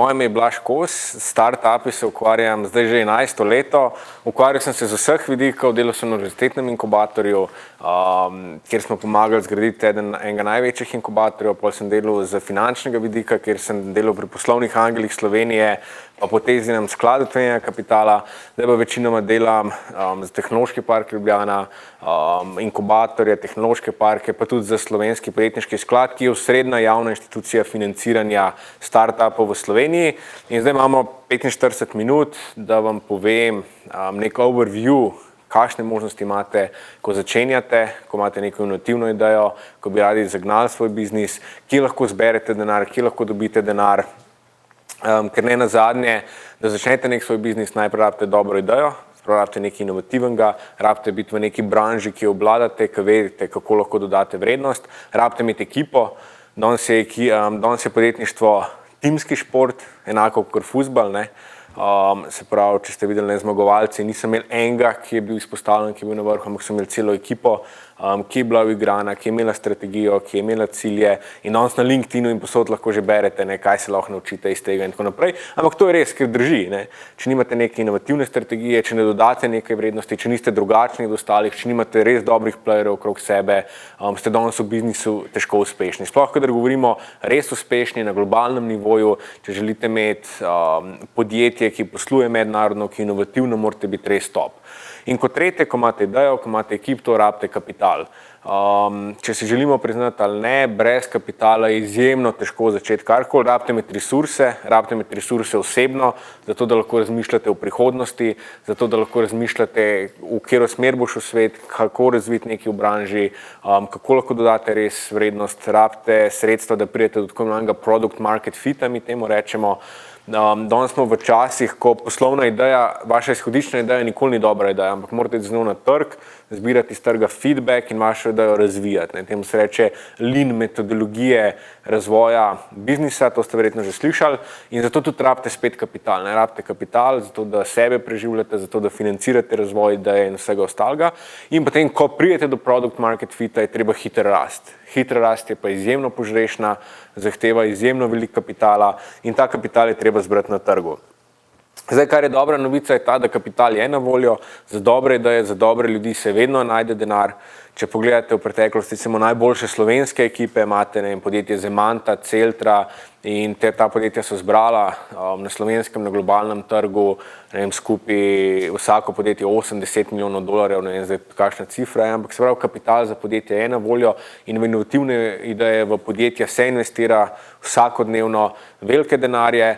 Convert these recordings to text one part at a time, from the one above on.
Moje ime je Blaž Kos, s startupi se ukvarjam zdaj že 11 leto. Ukvarjal sem se z vseh vidikov, delal sem na univerzitetnem inkubatorju, kjer smo pomagali zgraditi enega največjih inkubatorjev, potem sem delal z finančnega vidika, kjer sem delal pri poslovnih angelih Slovenije, pa po Tezinem skladu tveganega kapitala. Zdaj pa večinoma delam za Tehnološki park Ljubljana, inkubatorje, tehnološke parke, pa tudi za Slovenski podjetniški sklad, ki je osrednja javna inštitucija financiranja startupov v Sloveniji. In zdaj imamo 45 minut, da vam povem nek overview, kakšne možnosti imate, ko začenjate, ko imate neko inovativno idejo, ko bi radi zagnali svoj biznis, kje lahko zberete denar, kje lahko dobite denar. Ker ne nazadnje, da začnete nek svoj biznis, najprej rabite dobro idejo, rabite nekaj inovativnega, rabite biti v neki branži, ki jo obvladate, ki vedite, kako lahko dodate vrednost, rabite imeti ekipo. Danes je podjetništvo timski šport, enako kot fuzbal, ne. Se pravi, če ste videli zmagovalci, nisem imel enega, ki je bil izpostavljen, ki je bil na vrhu, ampak sem imel celo ekipo, ki je bila uigrana, ki je imela strategijo, ki je imela cilje, in danes na LinkedInu in posod lahko že berete, ne, kaj se lahko naučite iz tega in tako naprej. Ampak to je res, ker drži, ne. Če nimate neke inovativne strategije, če ne dodate nekaj vrednosti, če niste drugačni od ostalih, če nimate res dobrih playerjev okrog sebe, ste danes v biznisu težko uspešni. Sploh, kadar govorimo res uspešni na globalnem nivoju, če želite imeti podjetje, ki posluje mednarodno, ki je inovativno, morate biti res top. In kot tretje, ko imate idejo, ko imate ekipo, rabite kapital. Če si želimo priznati ali ne, brez kapitala je izjemno težko začeti karkoli. Rabite imeti resurse osebno, zato da lahko razmišljate o prihodnosti, zato da lahko razmišljate, v katero smer bo šel svet, kako razviti nekaj v branži, kako lahko dodate res vrednost. Rabite sredstva, da pridete do tako imenovanega product market fita, mi temu rečemo. Danes smo v časih, ko poslovna ideja, vaša izhodiščna ideja nikoli ni dobra ideja, ampak morate z njo na trg, zbirati iz trga feedback in vašo idejo razvijati. Temu se reče lean metodologije razvoja biznisa, to ste verjetno že slišali, in zato tudi rabite spet kapital. Rabite kapital, zato da sebe preživljate, zato da financirate razvoj ideje in vsega ostalega. In potem, ko pridete do product market fita, je treba hitro rasti. Hitra rast je pa izjemno požrešna, zahteva izjemno veliko kapitala in ta kapital je treba zbrati na trgu. Zdaj, kar je dobra novica, je ta, da kapital je na voljo, za dobre ideje, za dobre ljudi se vedno najde denar. Če pogledate v preteklosti, recimo najboljše slovenske ekipe, imate podjetje Zemanta, Celtra, in ta podjetja so zbrala na slovenskem, na globalnem trgu, skupaj vsako podjetje 80 milijonov dolarjev, ne vem zdaj kakšna cifra je, ampak se pravi, kapital za podjetje je na voljo in v inovativne ideje v podjetja se investira vsakodnevno velike denarje,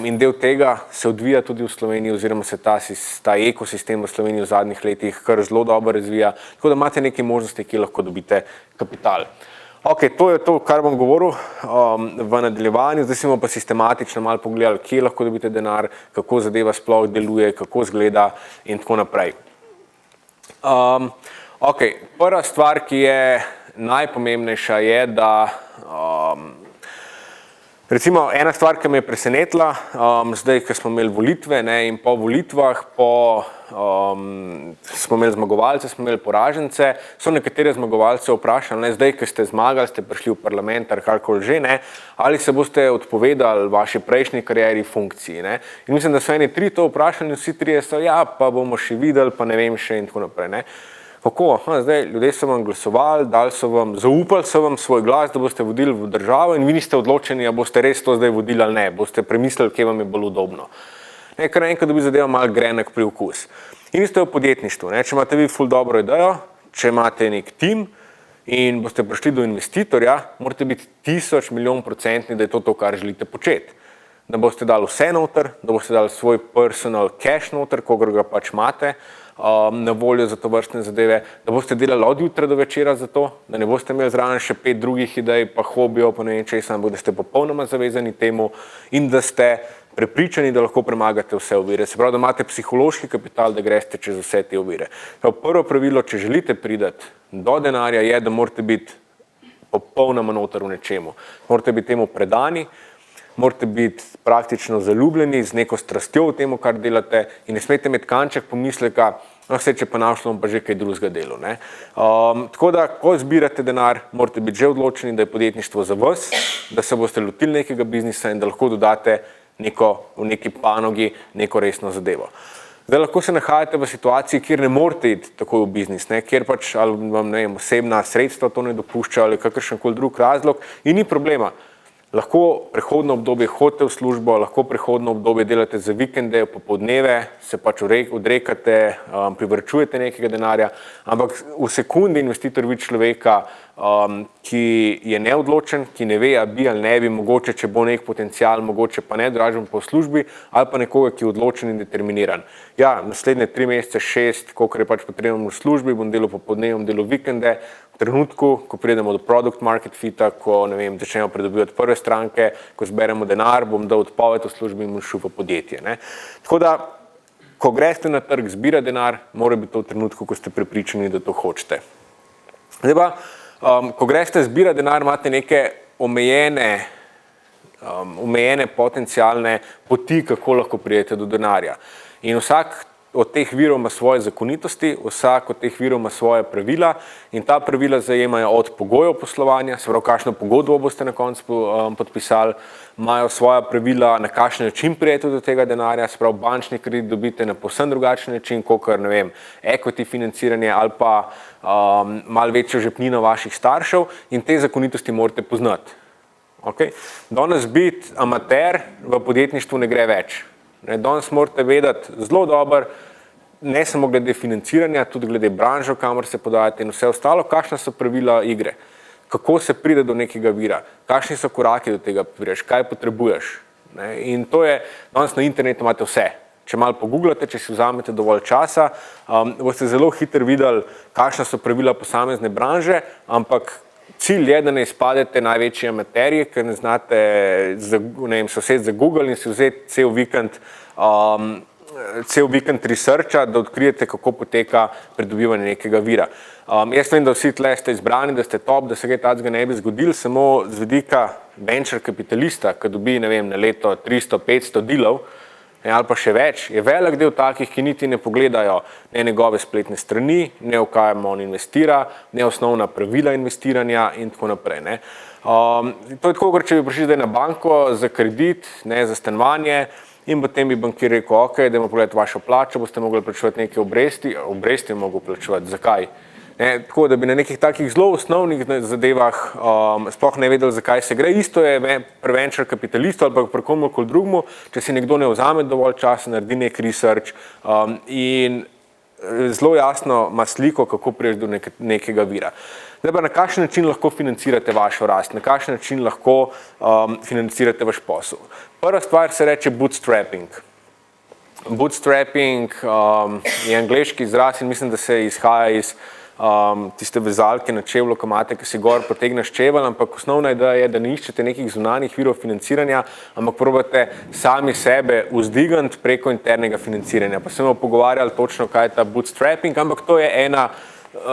in del tega se odvija tudi v Sloveniji, oziroma se ta ekosistem v Sloveniji v zadnjih letih kar zelo dobro razvija, tako da imate neke možnosti, ki lahko dobite kapital. Ok, to je to, kar bom govoril v nadaljevanju. Zdaj si bomo pa sistematično malo pogledali, kje lahko dobite denar, kako zadeva sploh deluje, kako izgleda in tako naprej. Ok, prva stvar, ki je najpomembnejša, je, da recimo ena stvar, ki me je presenetila, zdaj, ko smo imeli volitve, ne, in po volitvah, smo imeli zmagovalce, smo imeli poražence, so nekatere zmagovalce vprašali, ne, zdaj, ko ste zmagali, ste prišli v parlament, karkoli že, ne, ali se boste odpovedali vaši prejšnji karieri funkciji, ne. In mislim, da so eni tri to vprašali, vsi trije so, ja, pa bomo še videli, pa ne vem še in tako naprej, ne. Kako? Zdaj, ljudje so vam glasovali, zaupali so vam svoj glas, da boste vodili v državo in vi niste odločeni, ali boste res to zdaj vodili ali ne, boste premislili, kje vam je bolj udobno. Kar enkrat dobi zadeva malo grenek priokus. In ste v podjetništvu, ne? Če imate vi ful dobro idejo, če imate nek tim in boste prišli do investitorja, morate biti 1000 milijon%, da je to, kar želite početi. Da boste dali vse noter, da boste dali svoj personal cash noter, kogar ga pač imate, na voljo za to vrstne zadeve, da boste delali od jutra do večera za to, da ne boste imeli zraven še 5 drugih idej, pa hobijo, pa ne vem česa, ampak da ste popolnoma zavezani temu in da ste prepričani, da lahko premagate vse ovire. Se pravi, da imate psihološki kapital, da greste čez vse te ovire. Prvo pravilo, če želite priti do denarja, je, da morate biti popolnoma noter v nečemu. Morate biti temu predani, morate biti praktično zaljubljeni z neko strastjo v temu, kar delate, in ne smete imeti kanček pomisleka, vse, če pa našlo, pa že kaj drugega delo. Tako da, ko zbirate denar, morate biti že odločeni, da je podjetništvo za vas, da se boste lotili nekega biznisa in da lahko dodate v neki panogi neko resno zadevo. Zdaj lahko se nahajate v situaciji, kjer ne morete iti takoj v biznis, kjer pač ali vam osebna sredstva to ne dopušča ali kakršenkoli drug razlog in ni problema. Lahko prehodno obdobje hodite v službo, lahko prehodno obdobje delate za vikende, popoldneve, se pač odrekate, privarčujete nekega denarja, ampak v sekundi investitor vidi človeka, ki je neodločen, ki ne ve, a bi ali ne bi, mogoče, če bo nek potencial, mogoče pa ne, dražen po službi, ali pa nekoga, ki je odločen in determiniran. Ja, naslednje 3 mesece, 6, koliko je pač potrebno v službi, bom delal popoldne, bom delal vikende. V trenutku, ko pridemo do product market fita, ko začnemo pridobivati prve stranke, ko zberemo denar, bom dal odpoved v službi in bom šel v podjetje. Tako da, ko greste na trg zbira denar, mora biti to v trenutku, ko ste prepričani, da to hočete. Zdaj pa, ko greste zbira denar, imate neke omejene potencialne poti, kako lahko pridete do denarja. In vsak od teh virov ima svoje zakonitosti, vsak od teh virov ima svoje pravila in ta pravila zajemajo od pogojev poslovanja, se pravi, kakšno pogodbo boste na koncu podpisali, imajo svoja pravila, na kakšen način prijete do tega denarja, se pravi, bančni kredit dobite na povsem drugačen način, kakor, equity financiranje ali pa malo večjo žepnino vaših staršev in te zakonitosti morate poznati. Okay? Danes biti amater v podjetništvu ne gre več. Danes morate vedeti zelo dobro, ne samo glede financiranja, tudi glede branžo, kamor se podajate in vse ostalo, kakšna so pravila igre, kako se pride do nekega vira, kakšni so koraki do tega viraš, kaj potrebuješ. In to je, danes na internetu imate vse. Če malo pogooglate, če si vzamete dovolj časa, boste zelo hitro videli, kakšna so pravila posamezne branže, ampak cilj je, da ne izpadete največji amaterji, ker ne znate se usesti za Google in si vzeti cel vikend researcha, da odkrijete, kako poteka pridobivanje nekega vira. Jaz vem, da vsi tle ste izbrani, da ste top, da se kaj takega ne bi zgodilo, samo z vidika venture kapitalista, ki dobi na leto 300-500 dealov, ali pa še več, je velik del takih, ki niti ne pogledajo ne njegove spletne strani, ne v kaj on investira, ne osnovna pravila investiranja in tako naprej. To je tako, kot če bi prišli zdaj na banko za kredit, za stanovanje in potem bi bankir rekel, ok, dajmo pogledati vašo plačo, boste mogli plačevati neke obresti je mogel plačevati, zakaj? Tako da bi na nekih takih zelo osnovnih zadevah sploh ne vedeli, zakaj se gre. Isto je pri venture kapitalistu ali pa pri komukoli drugemu, če si nekdo ne vzame dovolj časa, naredi nek research in zelo jasno ima sliko, kako priješ do nekega vira. Zdaj pa na kakšen način lahko financirate vašo rast, na kakšen način lahko financirate vaš posel. Prva stvar se reče bootstrapping. Bootstrapping je angleški izraz in mislim, da se izhaja iz tiste vezalke na čevlju, ko imate, ki si gor potegneš čevelj, ampak osnovna ideja je, da ne iščete nekih zunanjih virov financiranja, ampak probate sami sebe vzdigniti preko internega financiranja. Pa smo pogovarjali točno, kaj je ta bootstrapping, ampak to je ena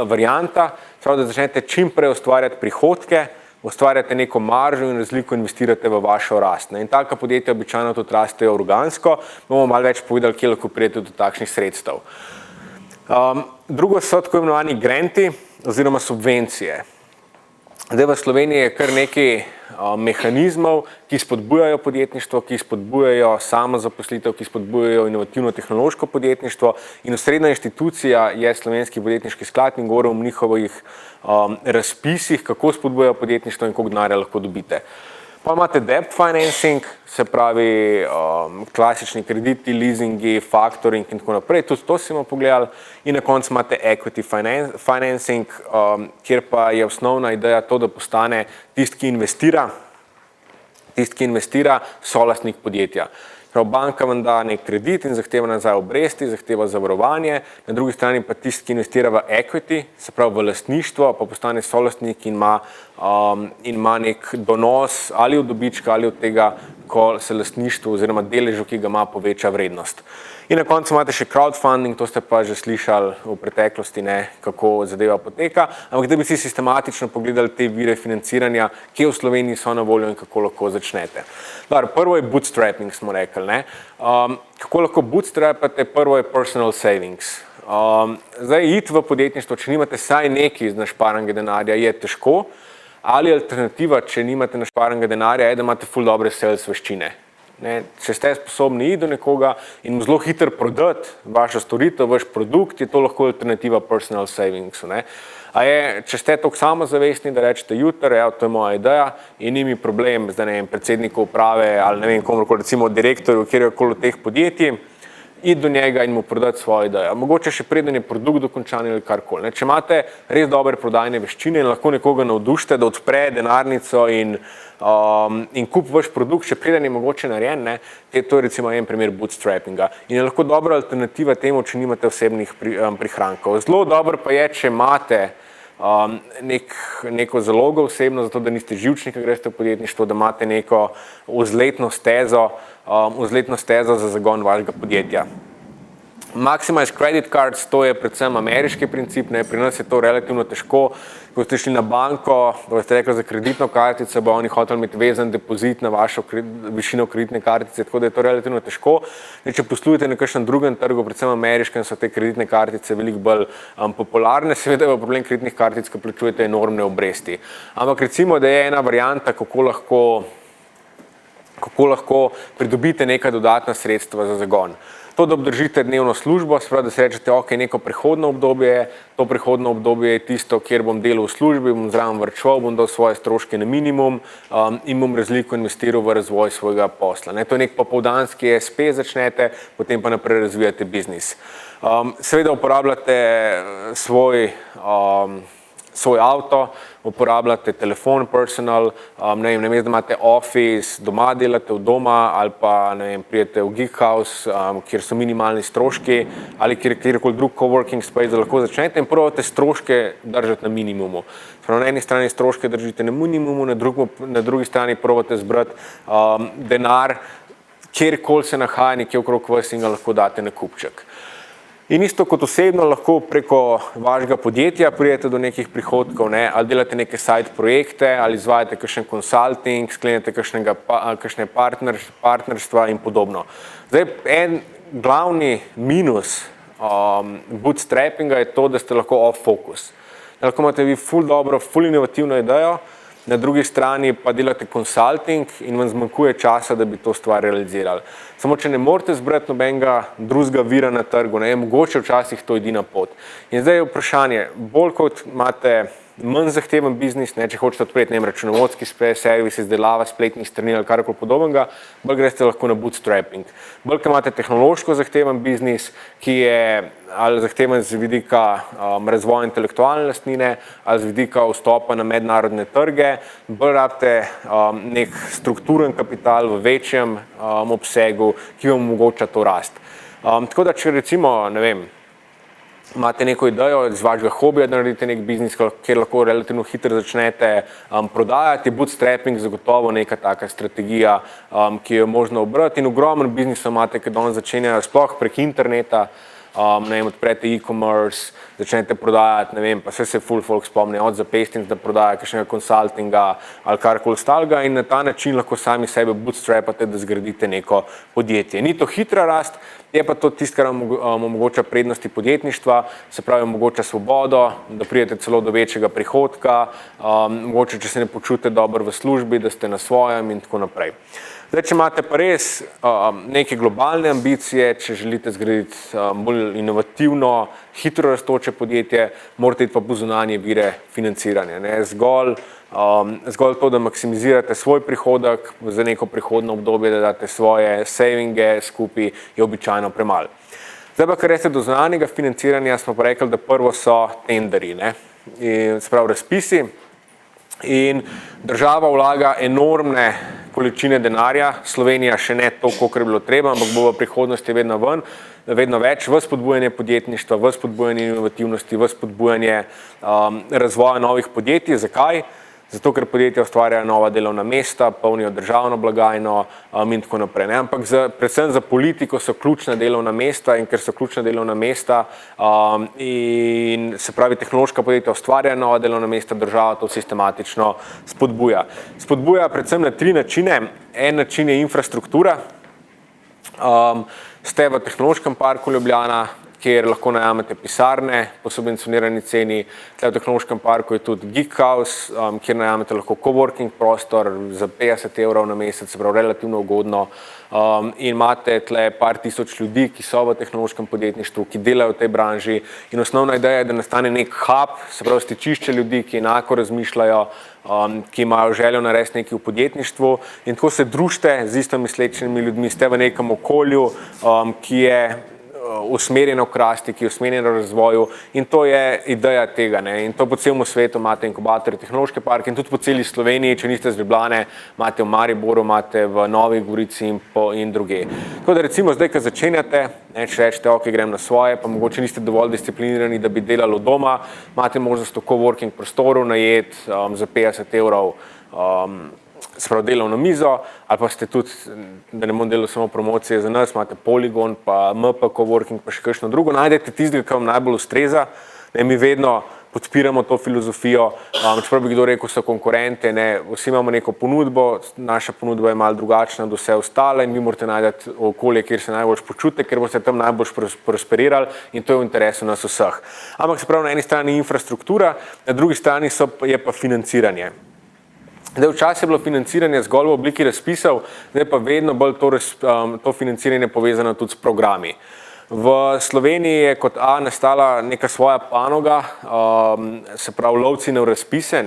varianta, da začnete čim prej ustvarjati prihodke, ustvarjate neko maržo in razliko investirate v vašo rast. In taka podjetja običajno tudi rastejo organsko, bomo malo več povedali, kje lahko pridete do takšnih sredstev. Drugo so tako imenovani granti oziroma subvencije. Zdaj v Sloveniji je kar nekaj mehanizmov, ki spodbujajo podjetništvo, ki spodbujajo samozaposlitev, ki spodbujajo inovativno tehnološko podjetništvo in osrednja inštitucija je Slovenski podjetniški sklad in govorim o njihovih razpisih, kako spodbujajo podjetništvo in koliko denarja lahko dobite. Pa imate debt financing, se pravi klasični krediti, leasingi, factoring in tako naprej, tudi to si bomo pogledali. In na koncu imate equity financing, kjer pa je osnovna ideja to, da postane tisti, ki investira, solastnik podjetja. Banka vam da nek kredit in zahteva nazaj obresti, zahteva zavarovanje, na drugi strani pa tisti, ki investira v equity, se pravi v lastništvo, pa postane solastnik in ima nek donos ali od dobička ali od tega, ko se lastništvo oziroma deležu, ki ga ima, poveča vrednost. In na koncu imate še crowdfunding, to ste pa že slišali v preteklosti, kako zadeva poteka, ampak da bi si sistematično pogledali te vire financiranja, kje v Sloveniji so na voljo in kako lahko začnete. Prvo je bootstrapping, smo rekli. Kako lahko bootstrapate? Prvo je personal savings. Zdaj, iti v podjetništvo, če nimate saj nekaj iz našparanega denarja, je težko, ali alternativa, če nimate našparanega denarja, je, da imate ful dobre sales veščine. Ne? Če ste sposobni iti do nekoga in mu zelo hitro prodati vašo storitev, vaš produkt, je to lahko alternativa personal savingsu. Ne? Če ste toliko samozavestni, da rečete jutri, to je moja ideja in ni mi problem z predsednikom uprave ali ne vem komorkoli, recimo direktorju kjerkoli od teh podjetij, iti do njega in mu prodati svojo idejo. Mogoče še preden je produkt dokončan ali karkoli. Če imate res dobre prodajne veščine in lahko nekoga navdušite, da odpre denarnico in kup vaš produkt, še preden je mogoče narejen, to je recimo en primer bootstrappinga. In je lahko dobra alternativa temu, če nimate osebnih prihrankov. Zelo dobro pa je, če imate neko zalogo osebno, zato da niste živčni, ko greste v podjetništvo, da imate neko vzletno stezo za zagon vašega podjetja. Maximize credit cards, to je predvsem ameriški princip, pri nas je to relativno težko. Ko ste šli na banko, da ste rekli za kreditno kartico, bo oni hoteli imeti vezan depozit na vašo višino kreditne kartice, tako da je to relativno težko. Če poslujete na kakšnem drugem trgu, predvsem ameriškem, so te kreditne kartice veliko bolj popularne, seveda je problem kreditnih kartic, ko plačujete enormne obresti. Ampak recimo, da je ena varianta, kako lahko pridobite neka dodatna sredstva za zagon. To, da obdržite dnevno službo, spravo, da se rečete, ok, neko prehodno obdobje, to prehodno obdobje je tisto, kjer bom delal v službi, bom zraven varčeval, bom dal svoje stroške na minimum in bom razliko investiral v razvoj svojega posla. To je nek popoldanski SP začnete, potem pa naprej razvijate biznis. Seveda uporabljate svoj avto, uporabljate telefon personal, namesto da imate office, doma delate v doma ali pa pridete v Geek House, kjer so minimalni stroški ali kjerkoli drug coworking space, da lahko začnete in probate stroške držati na minimumu. Na eni strani stroške držite na minimumu, na drugi strani probate zbrati denar, kjerkoli se nahaja nekje okrog vas in ga lahko date na kupček. In isto kot osebno lahko preko vašega podjetja pridete do nekih prihodkov, ali delate neke side projekte, ali izvajate kakšen consulting, sklenete kakšne partnerstva in podobno. Zdaj, en glavni minus bootstrappinga je to, da ste lahko off-focus. Lahko imate vi ful dobro, ful inovativno idejo, na drugi strani pa delate consulting in vam zmanjkuje časa, da bi to stvar realizirali. Samo, če ne morete zbrati nobenega drugega vira na trgu, je mogoče včasih to edina pot. In zdaj je vprašanje, bolj kot imate manj zahteven biznis, če hočete odpreti računovodski servis, izdelava spletnih strani ali karkoli podobnega, bolj greste lahko na bootstrapping. Bolj, ko imate tehnološko zahteven biznis, ki je ali zahteven z vidika razvoja intelektualne lastnine ali z vidika vstopa na mednarodne trge, bolj rabite nek strukturen kapital v večjem obsegu, ki vam omogoča to rast. Tako da, če recimo, imate neko idejo iz vašega hobija, da naredite nek biznis, kjer lahko relativno hitro začnete prodajati, bootstrapping zagotovo neka taka strategija, ki jo možno obrati in ogromen biznis imate, ki danes začenjajo sploh prek interneta, odprete e-commerce, začnete prodajati, pa se ful folk spomne od zapestnic, da prodaja kakšnega consultinga ali karkoli ostalega in na ta način lahko sami sebe bootstrapate, da zgradite neko podjetje. Ni to hitra rast, je pa to tisto, kar vam omogoča prednosti podjetništva, se pravi omogoča svobodo, da pridete celo do večjega prihodka, mogoče, če se ne počutite dobro v službi, da ste na svojem in tako naprej. Zdaj, če imate pa res neke globalne ambicije, če želite zgraditi bolj inovativno, hitro rastoče podjetje, morate iti pa po zunanje vire financiranja. Zgolj to, da maksimizirate svoj prihodek za neko prihodno obdobje, da date svoje savinge skupaj, je običajno premalo. Zdaj pa, kar reste do zunanjega financiranja, smo pa rekli, da prvo so tenderji, se pravi razpisi. In država vlaga enormne količine denarja, Slovenija še ne toliko, koliko je bilo treba, ampak bo v prihodnosti vedno več v spodbujanje podjetništva, v spodbujanje inovativnosti, v spodbujanje razvoja novih podjetij. Zakaj? Zato, ker podjetja ustvarjajo nova delovna mesta, polnijo državno blagajno in tako naprej. Ampak predvsem za politiko so ključna delovna mesta in ker so ključna delovna mesta in se pravi tehnološka podjetja ustvarjajo nova delovna mesta, država to sistematično spodbuja. Spodbuja predvsem na 3 načine. En način je infrastruktura. Ste v tehnološkem parku Ljubljana, kjer lahko najamete pisarne po subvencionirani ceni. Tle v tehnološkem parku je tudi Geek House, kjer najamete lahko coworking prostor za 50 evrov na mesec, se pravi relativno ugodno. In imate tle par tisoč ljudi, ki so v tehnološkem podjetništvu, ki delajo v tej branži. In osnovna ideja je, da nastane nek hub, se pravi stičišče ljudi, ki enako razmišljajo, ki imajo željo narediti nekaj v podjetništvu. In tako se družite z istomislečnimi ljudmi, ste v nekem okolju, ki je usmerjeno k rasti, ki je usmerjeno k razvoju, in to je ideja tega. In to po celem svetu imate inkubatorje, tehnološke parke in tudi po celi Sloveniji, če niste z Ljubljane, imate v Mariboru, imate v Novi Gorici in druge. Tako da recimo zdaj, ko začenjate, če rečete, ok, grem na svoje, pa mogoče niste dovolj disciplinirani, da bi delali od doma, imate možnost v coworking prostoru najeti za 50 evrov sprav delovno mizo, ali pa ste tudi, da ne bom delal samo promocije za nas, imate Polygon, pa MP coworking, pa še kakšno drugo, najdete tistega, ki vam najbolj ustreza. Mi vedno podpiramo to filozofijo, čeprav bi kdo rekel, so konkurente, vsi imamo neko ponudbo, naša ponudba je malo drugačna od vse ostale in vi morate najti okolje, kjer se najbolj počutite, ker boste tam najbolj prosperirali in to je v interesu nas vseh. Ampak se pravi, na eni strani infrastruktura, na drugi strani je pa financiranje. Včasih je bilo financiranje zgolj v obliki razpisov, zdaj pa vedno bolj to financiranje povezano tudi s programi. V Sloveniji je kot nastala neka svoja panoga, se pravi lovci v razpise,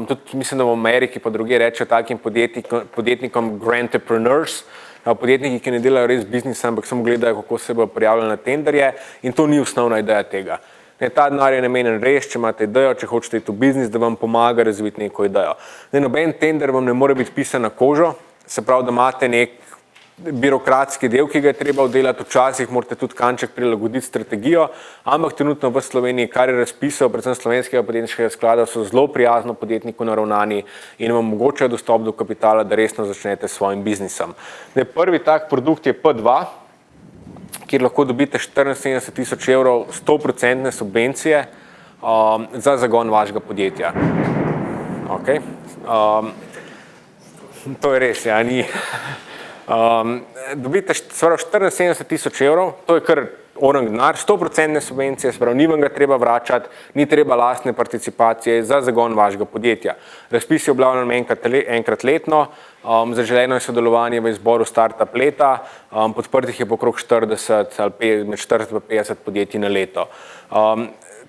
tudi mislim, da v Ameriki pa druge rečejo takim podjetnikom grantpreneurs, podjetniki, ki ne delajo res biznisa, ampak samo gledajo, kako se bo prijavljali na tenderje, in to ni osnovna ideja tega. Ta denar je namenjen res, če imate idejo, če hočete iti v biznis, da vam pomaga razviti neko idejo. Noben tender vam ne more biti pisan na kožo, se pravi, da imate nek birokratski del, ki ga je treba oddelati, včasih morate tudi kanček prilagoditi strategijo, ampak trenutno v Sloveniji, kar je razpisal, predvsem Slovenskega podjetniškega sklada, so zelo prijazno podjetniku naravnani in vam omogočajo dostop do kapitala, da resno začnete s svojim biznisom. Prvi tak produkt je P2, kjer lahko dobite 74 tisoč evrov 100% subvencije za zagon vašega podjetja. Okay. To je res, ni. Dobite 74 tisoč evrov, to je kar orang denar, 100% subvencije, sprav ni vam ga treba vračati, ni treba lastne participacije za zagon vašega podjetja. Razpis je objavljen enkrat letno, zaželeno je sodelovanje v izboru startup leta, podprtih je okrog 40 ali med 40 in 50 podjetij na leto.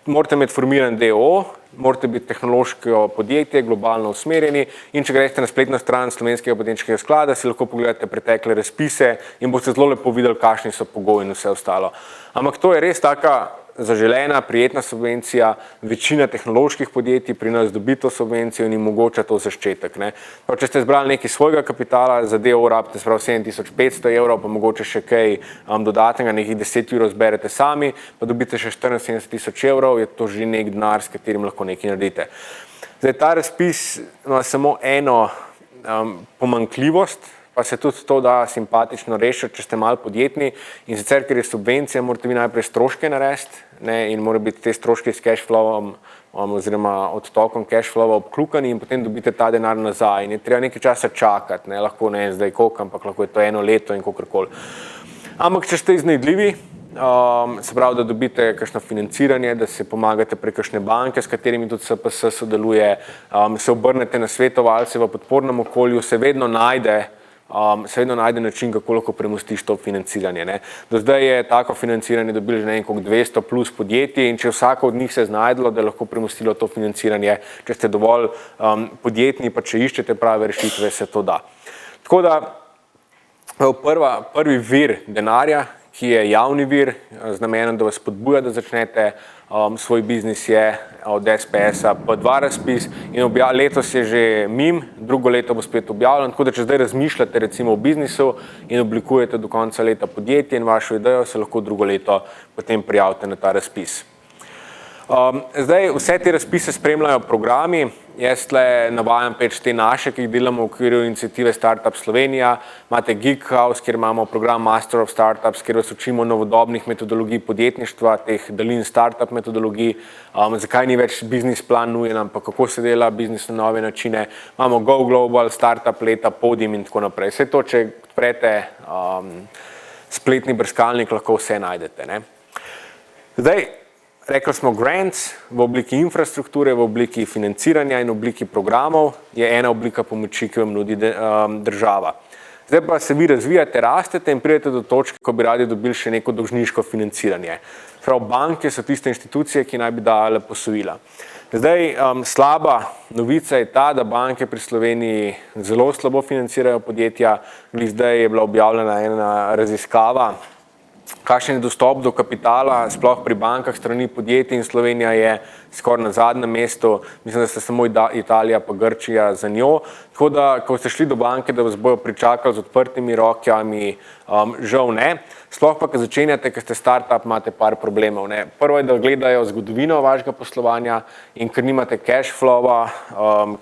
Morate imeti formiran DO, morate biti tehnološko podjetje, globalno usmerjeni, in če greste na spletno stran Slovenskega podjetniškega sklada, si lahko pogledate pretekle razpise in boste zelo lepo videli, kakšni so pogoji in vse ostalo. Ampak to je res taka zaželena, prijetna subvencija, večina tehnoloških podjetij pri nas dobi to subvencijo in jim omogoča to zaščetek. Če ste zbrali nekaj svojega kapitala, za DO rabite 7500 evrov, pa mogoče še kaj dodatnega, nekih 10 evrov zberete sami, pa dobite še 74 tisoč evrov, je to že nek denar, s katerim lahko nekaj naredite. Zdaj, ta razpis ima samo eno pomanjkljivost, pa se tudi to da simpatično rešiti, če ste malo podjetni, in sicer, ker je subvencija, morate vi najprej stroške narediti in mora biti te stroške s cashflowom oziroma odtokom cashflowa obklukani in potem dobite ta denar nazaj in je treba nekaj časa čakati, lahko ne zdaj koliko, ampak lahko je to 1 leto in kakorkoli. Ampak če ste iznajdljivi, se pravi, da dobite kakšno financiranje, da se pomagate prek kakšne banke, s katerimi tudi SPS sodeluje, se obrnete na svetovalce v podpornem okolju, se vedno najde način, kako lahko premostiš to financiranje. Do zdaj je tako financiranje dobilo že nekaj 200 plus podjetij in če vsako od njih se znajdlo, da je lahko premostilo to financiranje, če ste dovolj podjetni, pa če iščete prave rešitve, se to da. Tako da prvi vir denarja, ki je javni vir, z namenom, da vas spodbuja, da začnete svoj biznis, je od SPS-a P2 razpis in letos je že mim, drugo leto bo spet objavljen, tako da če zdaj razmišljate recimo o biznisu in oblikujete do konca leta podjetje in vašo idejo, se lahko drugo leto potem prijavite na ta razpis. Zdaj, vse te razpise spremljajo programi, jaz tle navajam te naše, ki jih delamo v okviru iniciative Startup Slovenija, imate Geek House, kjer imamo program Master of Startups, kjer vas učimo novodobnih metodologij podjetništva, teh dalin startup metodologij, zakaj ni več biznis plan nujen, ampak kako se dela biznis na nove načine, imamo Go Global, Startup leta, Podium in tako naprej. Vse to, če odprete spletni brskalnik, lahko vse najdete. Zdaj, rekli smo grants v obliki infrastrukture, v obliki financiranja in v obliki programov je ena oblika pomoči, ki vam nudi država. Zdaj pa se vi razvijate, rastete in pridete do točke, ko bi radi dobili še neko dolžniško financiranje. Prav banke so tiste institucije, ki naj bi dale posojila. Zdaj, slaba novica je ta, da banke pri Sloveniji zelo slabo financirajo podjetja. Zdaj je bila objavljena ena raziskava, kakšen je dostop do kapitala, sploh pri bankah strani podjetij, in Slovenija je skoraj na zadnjem mestu, mislim, da sta samo Italija pa Grčija za njo. Tako da, ko ste šli do banke, da vas bojo pričakali z odprtimi rokami, žal ne. Sploh pa, ko začenjate, ker ste startup, imate par problemov. Prvo je, da gledajo zgodovino vašega poslovanja in ker nimate cash flowa,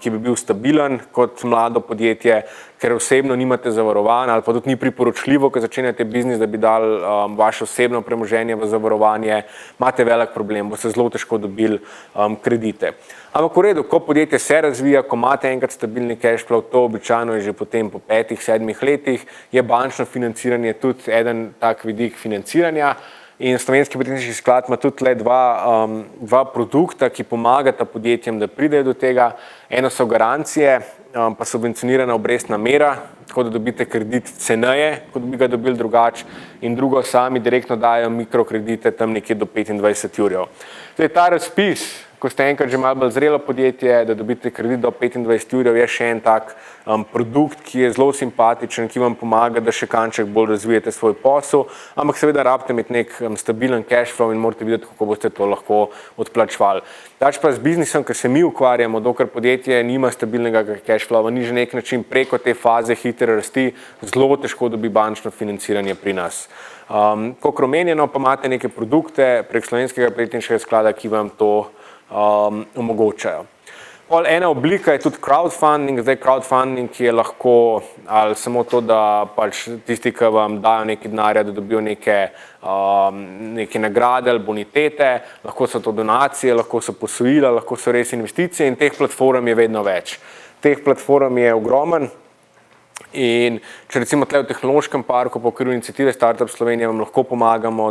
ki bi bil stabilen kot mlado podjetje, ker osebno nimate zavarovan ali pa tudi ni priporočljivo, ko začenjate biznis, da bi dali vaše osebno premoženje v zavarovanje, imate velik problem, boste zelo težko dobili kredite. Ampak v redu, ko podjetje se razvija, ko imate enkrat stabilni cash flow, to običajno je že potem po 5-7 letih, je bančno financiranje tudi eden tak vidik financiranja. In Slovenski podjetniški sklad ima tudi le dva produkta, ki pomagata podjetjem, da pridejo do tega. Eno so garancije, pa subvencionirana obrestna mera, tako da dobite kredit ceneje, kot bi ga dobili drugače, in drugo, sami direktno dajo mikrokredite tam nekje do 25 jurjev. Zdaj, ta razpis, ko ste enkrat že malo bolj zrelo podjetje, da dobite kredit do 25 jurjev, je še en tak produkt, ki je zelo simpatičen, ki vam pomaga, da še kanček bolj razvijete svoj posel, ampak seveda rabite imeti nek stabilen cash flow in morate videti, kako boste to lahko odplačevali. Dač pa z biznisom, ker se mi ukvarjamo, dokler podjetje nima stabilnega cash flowa, ni že nek način preko te faze hitre rasti, zelo težko dobi bančno financiranje pri nas. Kot omenjeno, pa imate neke produkte prek Slovenskega podjetniškega sklada, ki vam to omogočajo. Ena oblika je tudi crowdfunding. Zdaj, crowdfunding je lahko ali samo to, da pač tisti, ki vam dajo nekaj denarja, da dobijo neke nagrade ali bonitete, lahko so to donacije, lahko so posojila, lahko so res investicije, in teh platform je vedno več. Teh platform je ogromen. In če recimo tle v tehnološkem parku po okviru iniciative Startup Slovenije vam lahko pomagamo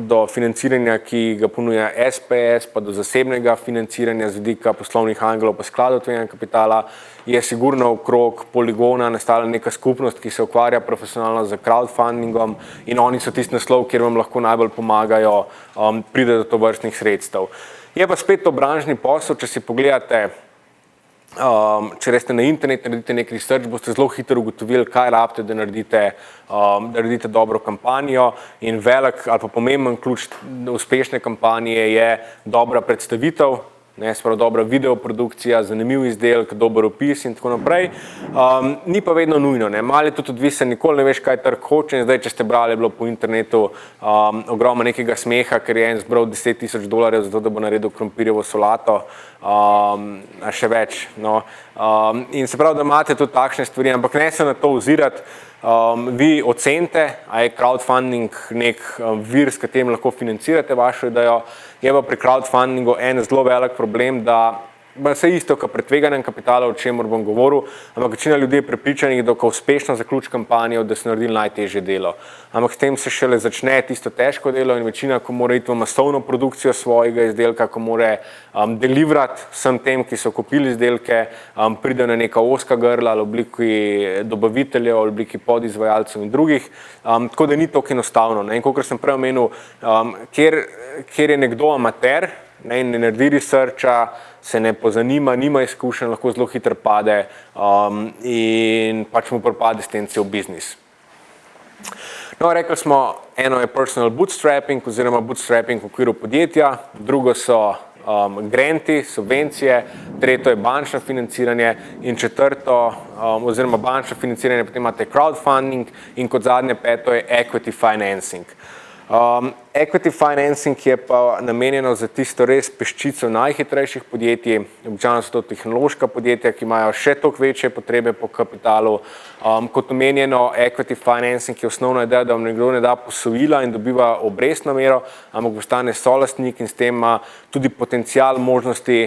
do financiranja, ki ga ponuja SPS, pa do zasebnega financiranja z vidika poslovnih angelov pa skladov tveganega kapitala, je sigurno okrog Poligona nastala neka skupnost, ki se ukvarja profesionalno z crowdfundingom, in oni so tisti naslov, kjer vam lahko najbolj pomagajo priti do tovrstnih sredstev. Je pa spet to branžni posel, če si pogledate. Če reste na internet, naredite nek research, boste zelo hitro ugotovili, kaj rabite, da naredite dobro kampanjo, in velik ali pa pomemben ključ uspešne kampanje je dobra predstavitev, sprav dobra videoprodukcija, zanimiv izdelek, dober opis in tako naprej. Ni pa vedno nujno, malo je tudi odvisen, nikoli ne veš, kaj trg hoče, in zdaj, če ste brali, je bilo po internetu ogromno nekega smeha, ker je en zbral $10,000 za to, da bo naredil krompirjevo solato, a še več. In se pravi, da imate tudi takšne stvari, ampak ne se na to ozirati. Vi ocenite, a je crowdfunding nek vir, s katerim lahko financirate vašo idejo. Je pa pri crowdfundingu en zelo velik problem, da vse isto, kot pri tveganem kapitalu, o čemer bom govoril, ampak večina ljudi je prepričanih, da ko uspešno zaključi kampanjo, da so naredili najtežje delo. Ampak s tem se šele začne tisto težko delo, in večina, ko mora iti v masovno produkcijo svojega izdelka, ko mora deliverati vsem tem, ki so kupili izdelke, pridejo na neka ozka grla ali v obliki dobaviteljev, v obliki podizvajalcev in drugih, tako da ni toliko enostavno. In kot sem prej omenil, kjer je nekdo amater, ne naredi researcha, se ne pozanima, nima izkušenj, lahko zelo hitro pade in pač mu propade s tem cel biznis. Rekli smo, eno je personal bootstrapping oziroma bootstrapping v okviru podjetja, drugo so granti, subvencije, tretjo je bančno financiranje in četrto oziroma bančno financiranje, potem imate crowdfunding in kot zadnje peto je equity financing. Equity financing je pa namenjeno za tisto res peščico najhitrejših podjetij, običajno so to tehnološka podjetja, ki imajo še toliko večje potrebe po kapitalu. Kot omenjeno, equity financing je osnovna ideja, da vam nekdo ne da posojila in dobiva obrestno mero, ampak postane solastnik in s tem ima tudi potencial možnosti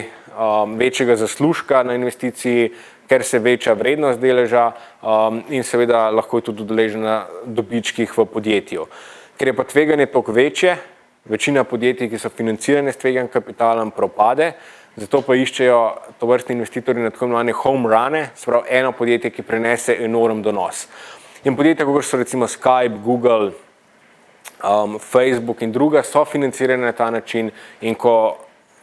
večjega zaslužka na investiciji, ker se veča vrednost deleža in seveda lahko je tudi udeležen na dobičkih v podjetju. ker je pa tveganje toliko večje, večina podjetij, ki so financirane s tveganim kapitalom, propade, zato pa iščejo tovrstni investitorji na tako imenovane home rune, se pravi eno podjetje, ki prenese enorm donos. In podjetja, kot so recimo Skype, Google, Facebook in druga, so financirane na ta način in ko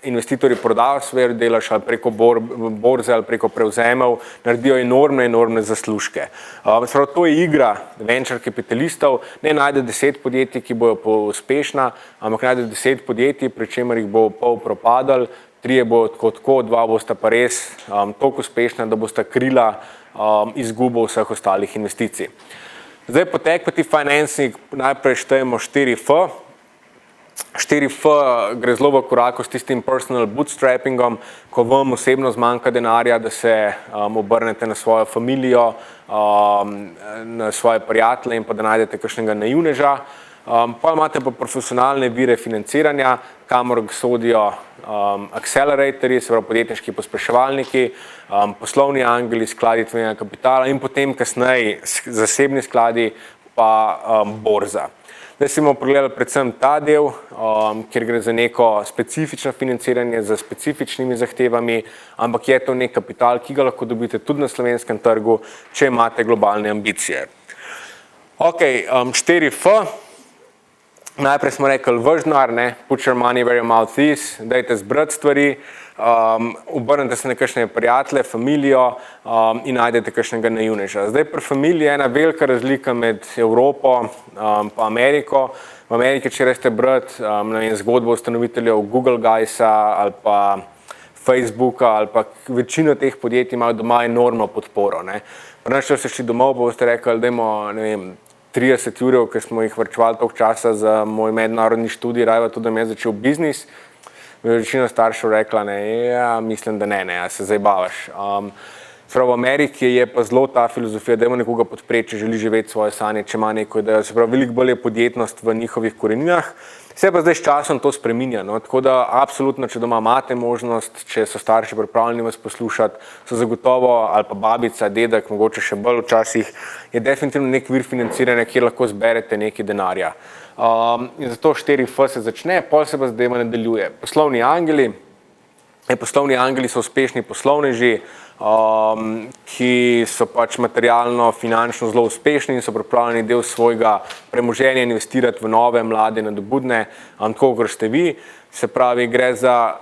investitorji prodajo svoje delež ali preko borze ali preko prevzemov, naredijo enormne zaslužke. To je igra venture kapitalistov, ne najde 10 podjetij, ki bojo uspešna, ampak najde 10 podjetij, pri čemer jih bo pol propadalo, 3 bojo tako, 2 bosta pa res toliko uspešna, da bosta krila izgubo vseh ostalih investicij. Zdaj po equity financing najprej štejemo 4F. 4F gre zelo v koraku s tistim personal bootstrappingom, ko vam osebno zmanjka denarja, da se obrnete na svojo familijo, na svoje prijatelje in pa da najdete kakšnega naivneža. Pa imate pa profesionalne vire financiranja, kamor sodijo acceleratorji, se pravi podjetniški pospeševalniki, poslovni angeli, skladi tveganega kapitala in potem kasneje zasebni skladi pa borza. Zdaj si bomo pogledali predvsem ta del, kjer gre za neko specifično financiranje z specifičnimi zahtevami, ampak je to nek kapital, ki ga lahko dobite tudi na slovenskem trgu, če imate globalne ambicije. Ok, 4F. Najprej smo rekli, vaš denar, put your money where your mouth is, dajte zbrati stvari, obrnite se na kakšne prijatelje, familijo in najdete kakšnega naivneža. Zdaj pri familiji je ena velika razlika med Evropo pa Ameriko. V Ameriki, če reste brati zgodbo ustanoviteljev Google Guysa ali pa Facebooka ali pa večino teh podjetij imajo doma enormno podporo. Pri nas, če ste šli domov, pa boste rekli, dajmo, 30 urjev, ker smo jih varčevali toliko časa za moj mednarodni študij, rajva tudi, da mi je začel biznis. Večina staršev rekla, mislim, da ne, se zabavaš. V Ameriki je pa zelo ta filozofija, da nekoga podpreti, če želi živeti svoje sanje, če ima neko idejo. Se pravi, veliko bolj je podjetnost v njihovih koreninah. Se pa zdaj s časom to spreminja, tako da absolutno, če doma imate možnost, če so starši pripravljeni vas poslušati, so zagotovo, ali pa babica, dedek, mogoče še bolj včasih, je definitivno nek vir financiranja, kjer lahko zberete nekaj denarja. In zato 4F se začne, pol se pa zdaj nadaljuje. Poslovni angeli so uspešni poslovneži, ki so pač materialno, finančno zelo uspešni in so pripravljeni del svojega premoženja investirati v nove, mlade, nadobudne, tako kot ste vi. Se pravi, gre za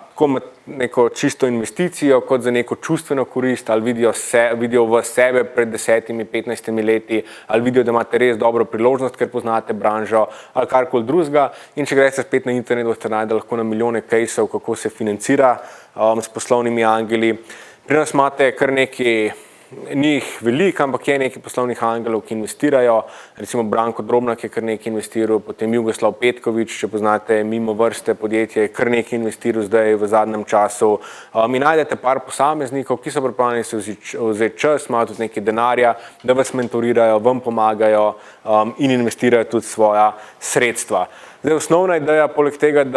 neko čisto investicijo, kot za neko čustveno korist, ali vidijo v sebe pred 10-15 leti, ali vidijo, da imate res dobro priložnost, ker poznate branžo, ali karkoli drugega. In če greste spet na internet, boste najdeli lahko na milijone caseov, kako se financira s poslovnimi angeli. Pri nas imate kar nekaj, njih veliko, ampak je nekaj poslovnih angelov, ki investirajo. Recimo Branko Drobnak je kar nekaj investiral, potem Jugoslav Petković, če poznate mimo vrste podjetje, je kar nekaj investiral zdaj v zadnjem času. Mi najdete par posameznikov, ki so pripravljeni se vzeti čas, imajo tudi nekaj denarja, da vas mentorirajo, vam pomagajo in investirajo tudi svoja sredstva. Zdaj, osnovna ideja poleg tega,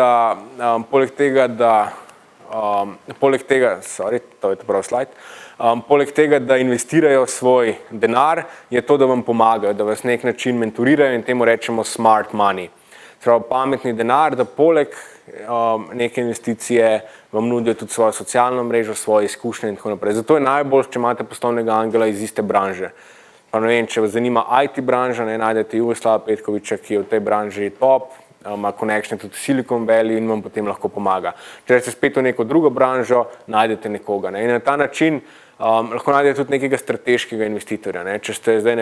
da investirajo svoj denar, je to, da vam pomagajo, da vas nek način mentorirajo in temu rečemo smart money. Pametni denar, da poleg neke investicije vam nudijo tudi svojo socialno mrežo, svoje izkušnje in tako naprej. Zato je najbolj, če imate poslovnega angela iz iste branže. Pa ne vem, če vas zanima IT branža, najdete Jugoslava Petkovića, ki je v tej branži top, ima konekšne tudi Silicon Valley in vam potem lahko pomaga. Če ste spet v neko drugo branžo, najdete nekoga. In na ta način lahko najdete tudi nekega strateškega investitorja. Če ste zdaj,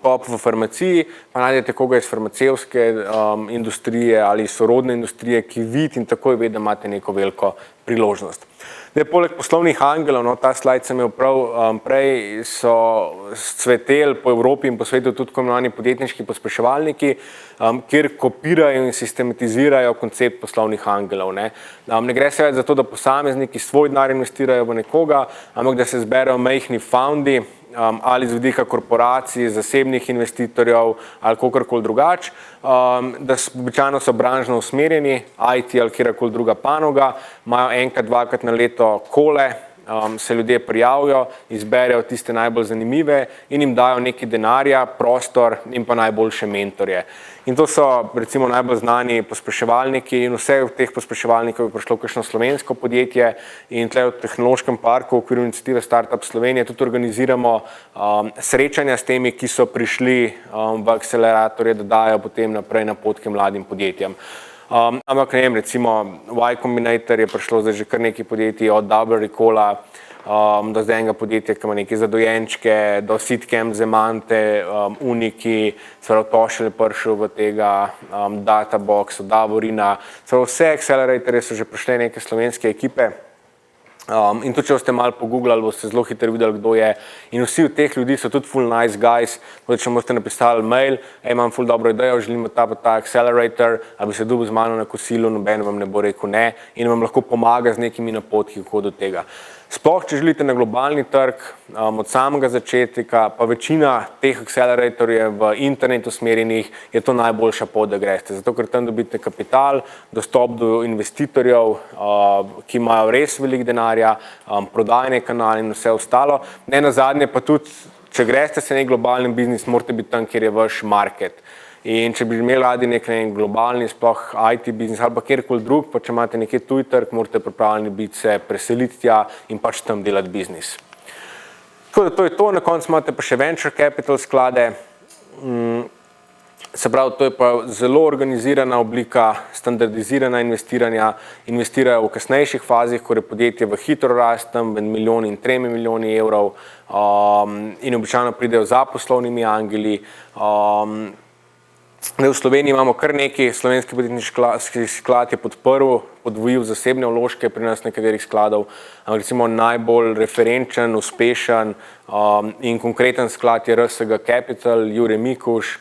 top v farmaciji, pa najdete koga iz farmacevtske industrije ali sorodne industrije, ki vidi in takoj ve, da imate neko veliko priložnost. Zdaj, poleg poslovnih angelov, ta slajd sem imel prav prej, so cveteli po Evropi in po svetu tudi tako imenovani podjetniški pospeševalniki, kjer kopirajo in sistematizirajo koncept poslovnih angelov. Ne gre se več za to, da posamezniki svoj denar investirajo v nekoga, ampak da se zberejo majhni foundi, ali z vidika korporacij, zasebnih investitorjev ali kakorkoli drugače, da običajno so branžno usmerjeni, IT ali kjerkoli druga panoga, imajo enkrat, dvakrat na leto kole, se ljudje prijavijo, izberejo tiste najbolj zanimive in jim dajo nekaj denarja, prostor in pa najboljše mentorje. In to so recimo najbolj znani pospeševalniki in vse v teh pospeševalnikov je prišlo kakšno slovensko podjetje in tle v Tehnološkem parku v okviru iniciative Startup Slovenije tudi organiziramo srečanja s temi, ki so prišli v akceleratorje, da dajo potem naprej napotke mladim podjetjem. Ampak ne vem, recimo Y Combinator je prišlo zdaj že kar nekaj podjetij od Double Recalla, do zdaj enega podjetja, ki ima neke zadojenčke, do Sitcam, Zemante, Uniki, Tošelj je prišel v tega, Databox, Davorina, vse acceleratorje so že prišle neke slovenske ekipe. In tudi, če boste malo pogooglali, boste zelo hitro videli, kdo je. In vsi od teh ljudi so tudi full nice guys. Če boste napisali mail, imam full dobro idejo, želim ta accelerator, ali bi se dobil z mano na kosilu, noben vam ne bo rekel ne in vam lahko pomaga z nekimi napotki, kako do tega. Sploh, če želite na globalni trg, od samega začetka, pa večina teh acceleratorjev v internet usmerjenih je to najboljša pot, da greste. Zato, ker tam dobite kapital, dostop do investitorjev, ki imajo res veliko denarja, prodajne kanale in vse ostalo. Ne nazadnje pa tudi, če greste se nek globalni biznis, morate biti tam, kjer je vaš market. In če bi imeli radi nek globalni, sploh IT biznis ali pa kjerkoli drug, pa če imate nekje tuj trg, morate pripravljeni biti se preseliti tja in pač tam delati biznis. Tako da to je to, na koncu imate pa še venture capital sklade. Se pravi, to je pa zelo organizirana oblika, standardizirana investiranja, investirajo v kasnejših fazih, ko je podjetje v hitro rastem, med 1 milijon in 3 milijoni evrov in običajno pridejo za poslovnimi angeli. V Sloveniji imamo kar nekaj, slovenski podjetniški sklad je podvojil zasebne vložke pri nas nekaterih skladov, ampak recimo najbolj referenčen, uspešen in konkreten sklad je RSG Capital, Jure Mikuš,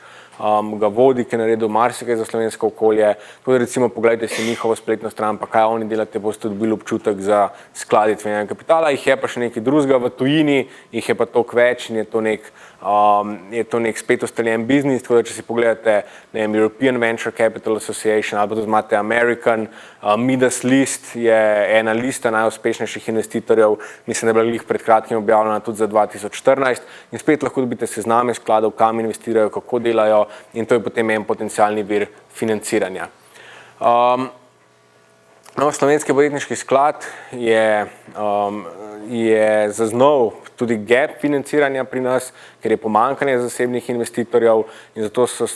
ga vodi, ki je naredil marsikaj za slovensko okolje. Tako da recimo pogledajte si njihovo spletno stran, pa kaj oni delate, boste dobili občutek za skladi tveganega kapitala. Jih je pa še nekaj drugega v tujini, jih je pa toliko več in je to nek spet ustaljen biznis. Tako da če si pogledate, ne vem, European Venture Capital Association ali pa tudi imate American, Midas List je ena lista najuspešnejših investitorjev, mislim, da je bila glih pred kratkim objavljena tudi za 2014 in spet lahko dobite sezname skladov, kam investirajo, kako delajo in to je potem en potencialni vir financiranja. Slovenski podjetniški sklad je zaznal tudi gap financiranja pri nas, ker je pomanjkanje zasebnih investitorjev in zato so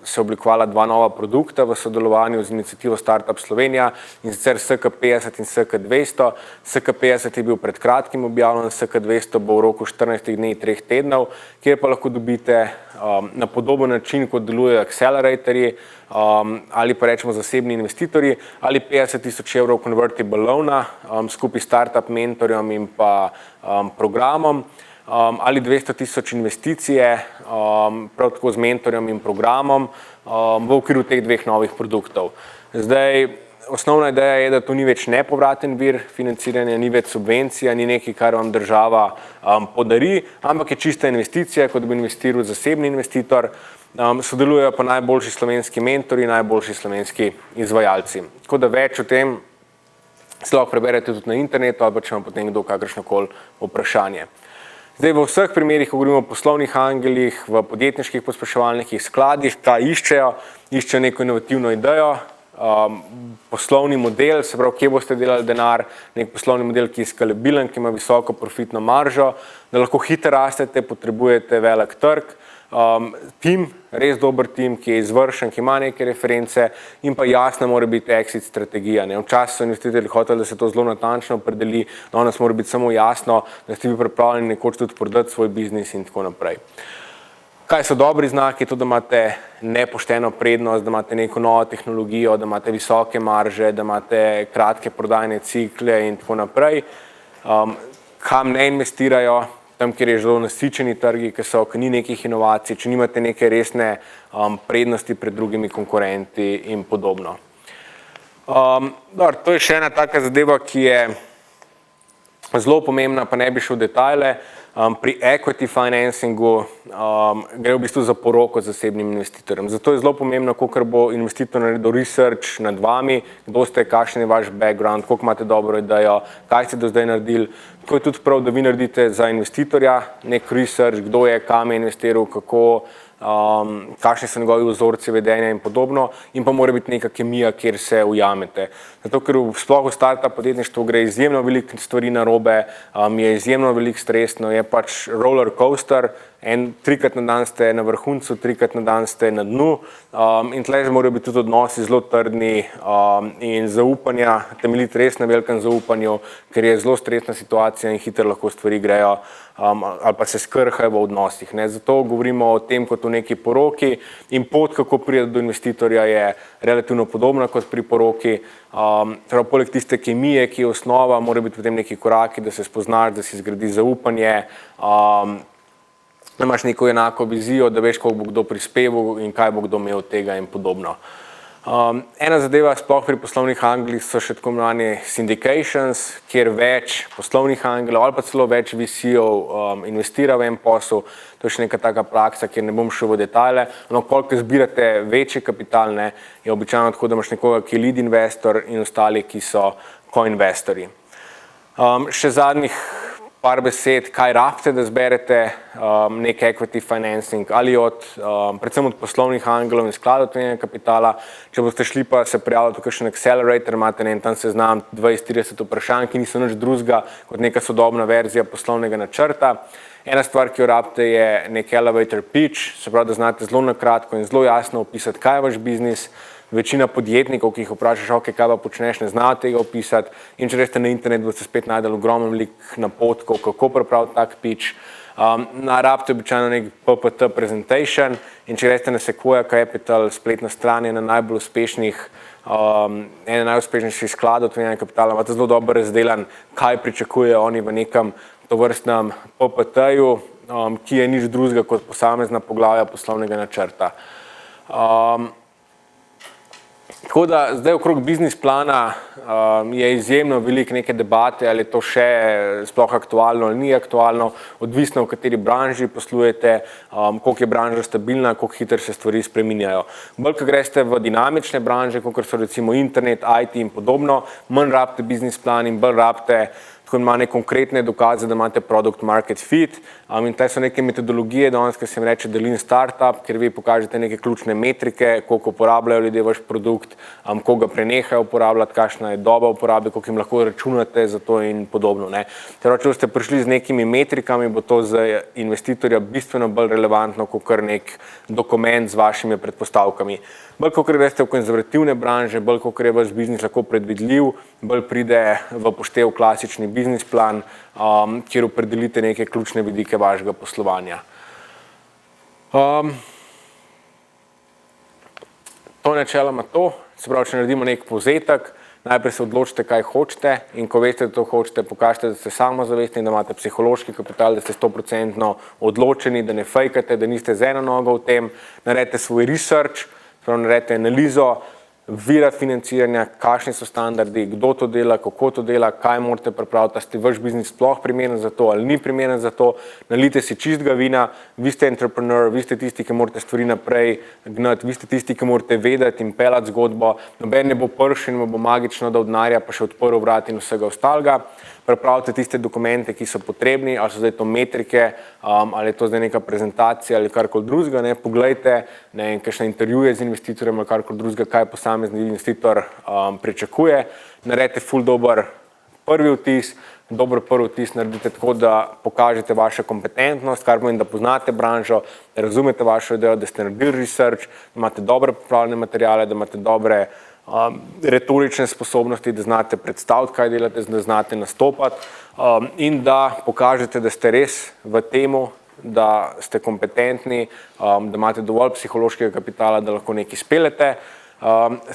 se oblikovala dva nova produkta v sodelovanju z iniciativo Startup Slovenija in sicer SK50 in SK200. SK50 je bil pred kratkim objavljen, SK200 bo v roku 14 dni, 3 tednov, kjer pa lahko dobite na podoben način, kot delujejo acceleratorji ali pa rečemo zasebni investitorji, ali 50.000 evrov convertible loana skupaj startup mentorjem in pa programom, ali 200.000 investicije, prav tako z mentorjem in programom v okviru teh dveh novih produktov. Zdaj, osnovna ideja je, da to ni več nepovraten vir financiranja, ni več subvencija, ni nekaj, kar vam država podari, ampak je čista investicija, kot bi investiral zasebni investitor. Sodelujejo pa najboljši slovenski mentori, najboljši slovenski izvajalci. Tako da več o tem se lahko preberete tudi na internetu ali pa če vam potem kdo kakršnokoli vprašanje. Zdaj, v vseh primerih, ko govorimo o poslovnih angelih, v podjetniških pospeševalnikih skladih, kaj iščejo neko inovativno idejo, poslovni model, se pravi, kje boste delali denar, nek poslovni model, ki je skalabilen, ki ima visoko profitno maržo, da lahko hitro rastete, potrebujete velik trg, tim, res dober tim, ki je izvršen, ki ima neke reference in pa jasna mora biti exit strategija. Včasih so investitorji hoteli, da se to zelo natančno opredeli, danes mora biti samo jasno, da ste vi pripravljeni nekoč tudi prodati svoj biznis in tako naprej. Kaj so dobri znaki? To, da imate nepošteno prednost, da imate neko novo tehnologijo, da imate visoke marže, da imate kratke prodajne cikle in tako naprej. Kam ne investirajo? Tam, kjer je zelo nasičeni trgi, ki ni nekih inovacij, če nimate neke resne prednosti pred drugimi konkurenti in podobno. To je še ena taka zadeva, ki je zelo pomembna, pa ne bi šel v detajle. Pri equity financingu gre v bistvu za poroko z zasebnim investitorjem. Zato je zelo pomembno, koliko bo investitor naredil research nad vami, kdo ste, kakšen je vaš background, koliko imate dobro idejo, kaj ste do zdaj naredili. Tako je tudi prav, da vi naredite za investitorja nek research, kdo je, kam je investiral, kako, kakšni so njegovi vzorci vedenja in podobno, in pa mora biti neka kemija, kjer se ujamete. Zato, ker sploh v startup podjetništvu gre izjemno veliko stvari narobe, je izjemno veliko stresno, je pač roller coaster, trikrat na dan ste na vrhuncu, trikrat na dan ste na dnu, in tle morajo biti tudi odnosi zelo trdni in zaupanja, temeljiti res na velikem zaupanju, ker je zelo stresna situacija in hitro lahko stvari grejo ali pa se skrhajo v odnosih. Zato govorimo o tem kot o neki poroki in pot, kako pride do investitorja, je relativno podobna kot pri poroki. Poleg tiste kemije, ki je osnova, mora biti potem neki koraki, da se spoznaš, da si zgradi zaupanje, da imaš neko enako vizijo, da veš, koliko bo kdo prispeval in kaj bo kdo imel od tega in podobno. Ena zadeva sploh pri poslovnih angelih so še tako imenovani syndications, kjer več poslovnih angelov ali pa celo več VC-ov investira v en posel. To je še neka taka praksa, kjer ne bom šel v detajle. Koliko zbirate večji kapital, je običajno tako, da imaš nekoga, ki je lead investor in ostali, ki so co-investorji. Še zadnjih par besed, kaj rabite, da zberete nek equity financing ali predvsem od poslovnih angelov in skladov tveganega kapitala. Če boste šli pa se prijavljati v kakšen accelerator, imate tam seznam 20-30 vprašanj, ki niso nič drugega kot neka sodobna verzija poslovnega načrta. Ena stvar, ki jo rabite, je nek elevator pitch, se pravi, da znate zelo na kratko in zelo jasno opisati, kaj je vaš biznis. Večina podjetnikov, ki jih vprašaš, kaj pa počneš, ne znajo tega opisati, in če greste na internet, boste spet najdeli ogromno veliko napotkov, kako pripraviti tak pitch. Rabite običajno nek PPT presentation, in če greste na Sequoia Capital, spletna stran je ena najuspešnejših skladov tveganega kapitala, imate zelo dobro razdelan, kaj pričakujejo oni v nekem tovrstnem PPT-ju, ki je nič drugega kot posamezna poglavja poslovnega načrta. Tako da zdaj okrog biznis plana je izjemno veliko neke debate, ali je to še sploh aktualno ali ni aktualno, odvisno v kateri branži poslujete, koliko je branža stabilna, koliko hitro se stvari spreminjajo. Bolj, ko greste v dinamične branže, kot so recimo internet, IT in podobno, manj rabite biznis plan in bolj rabite tako imate konkretne dokaze, da imate product market fit. In tukaj so neke metodologije, danes, ki se jim reče Lean Startup, kjer vi pokažete neke ključne metrike, koliko uporabljajo ljudje vaš produkt, koliko ga prenehajo uporabljati, kakšna je doba uporabe, koliko jim lahko računate za to in podobno. Če boste prišli z nekimi metrikami, bo to za investitorja bistveno bolj relevantno, kot kar nek dokument z vašimi predpostavkami. Bolj, ko greste v konzervativne branže, bolj, ko je vaš biznis lahko predvidljiv, bolj pride v poštev klasični biznis plan, kjer opredelite neke ključne vidike vašega poslovanja. To je načeloma to. Se pravi, če naredimo nek povzetek, najprej se odločite, kaj hočete, in ko veste, da to hočete, pokažite, da ste samozavestni, da imate psihološki kapital, da ste 100% odločeni, da ne fejkate, da niste z eno nogo v tem, naredite svoj research, naredite analizo vira financiranja, kakšni so standardi, kdo to dela, kako to dela, kaj morate pripraviti, da ste vaš biznis sploh primeren za to ali ni primeren za to, nalijte si čistega vina, vi ste entrepreneur, vi ste tisti, ki morate stvari naprej gnati, vi ste tisti, ki morate vedeti in pelati zgodbo, noben ne bo pršen, bo magično dal denarja, pa še odprl vrat in vsega ostalega. Pripravite tiste dokumente, ki so potrebni, ali so zdaj to metrike, ali je to zdaj neka prezentacija ali karkoli drugega, poglejte, kakšne intervjuje z investitorjem ali karkoli drugega, kaj posamezni investitor pričakuje, naredite ful dober prvi vtis, dober prvi vtis naredite tako, da pokažete vašo kompetentnost, kar pomeni, da poznate branžo, da razumete vašo idejo, da ste naredili research, da imate dobre pripravljene materiale, da imate dobre retorične sposobnosti, da znate predstaviti, kaj delate, da znate nastopati in da pokažete, da ste res v temu, da ste kompetentni, da imate dovolj psihološkega kapitala, da lahko nekaj speljete.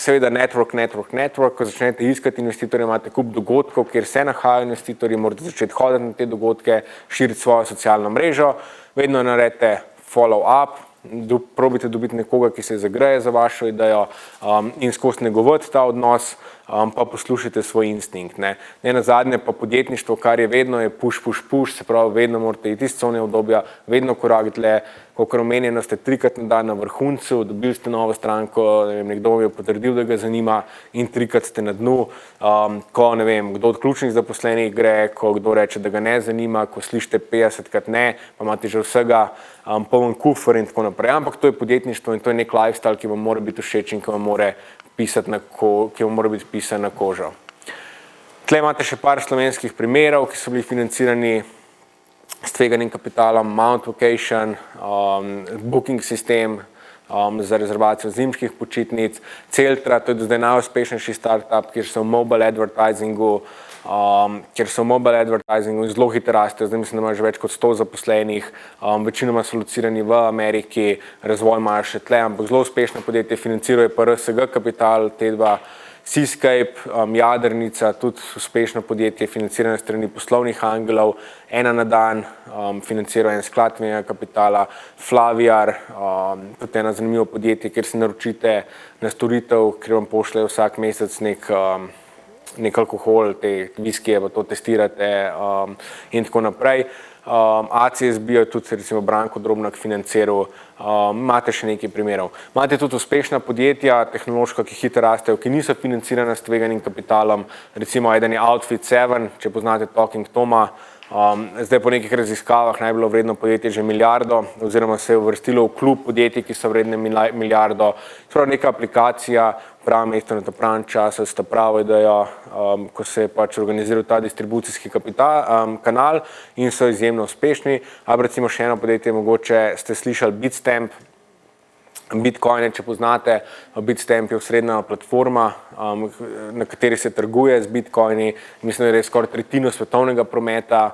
Seveda network, ko začnete iskati investitorje, imate kup dogodkov, kjer se nahajajo investitorji, morate začeti hoditi na te dogodke, širiti svojo socialno mrežo, vedno naredite follow-up, probite dobiti nekoga, ki se zagreje za vašo idejo in skozi negovati ta odnos. pa poslušajte svoj instinkt. Ne nazadnje pa podjetništvo, kar je vedno, je push, se pravi, vedno morate iti iz cone obdobja, vedno korak dlje, kakor omenjeno ste 3-krat na dan na vrhuncu, dobili ste novo stranko, nekdo je potrdil, da ga zanima in 3-krat ste na dnu, ko kdo od ključnih zaposlenih gre, ko kdo reče, da ga ne zanima, ko slišite 50-krat ne, pa imate že vsega poln kufer in tako naprej, ampak to je podjetništvo in to je nek lifestyle, ki vam mora biti všeč in ki vam mora biti pisan na kožo. Tle imate še par slovenskih primerov, ki so bili financirani s tveganim kapitalom, Mount Vacation, booking sistem za rezervacijo zimskih počitnic, Celtra, to je zdaj najuspešnejši startup, kjer so v mobile advertisingu zelo hitro rastejo, zdaj mislim, da imajo že več kot 100 zaposlenih, večinoma so locirani v Ameriki, razvoj imajo še tle, ampak zelo uspešno podjetje, financirajo pa RSG Kapital, te dva, Seascape, Jadrnica, tudi uspešno podjetje, financirano strani poslovnih angelov, Ena na dan, financirajo en sklad tveganega kapitala, Flaviar, tudi eno zanimivo podjetje, kjer se naročite na storitev, ker vam pošljejo vsak mesec nek alkohol, te viskije, pa to testirate in tako naprej. ACSB je tudi recimo Branko Drobnak financiral, imate še nekaj primerov. Imate tudi uspešna podjetja, tehnološka, ki hitro rastejo, ki niso financirana s tveganim kapitalom, recimo eden je Outfit 7, če poznate Talking Toma, zdaj po nekih raziskavah naj bilo vredno podjetje že milijardo, oziroma se je uvrstilo v klub podjetij, ki so vredne milijardo. Sprav neka aplikacija, pravo mesto na ta pravem času, sta pravo idejo, ko se je pač organiziral ta distribucijski kanal in so izjemno uspešni. Ali recimo še eno podjetje, mogoče ste slišali Bitstamp, Bitcoine, če poznate, Bitstamp je osrednja platforma, na kateri se trguje z Bitcoini, mislim, da je skoraj tretjino svetovnega prometa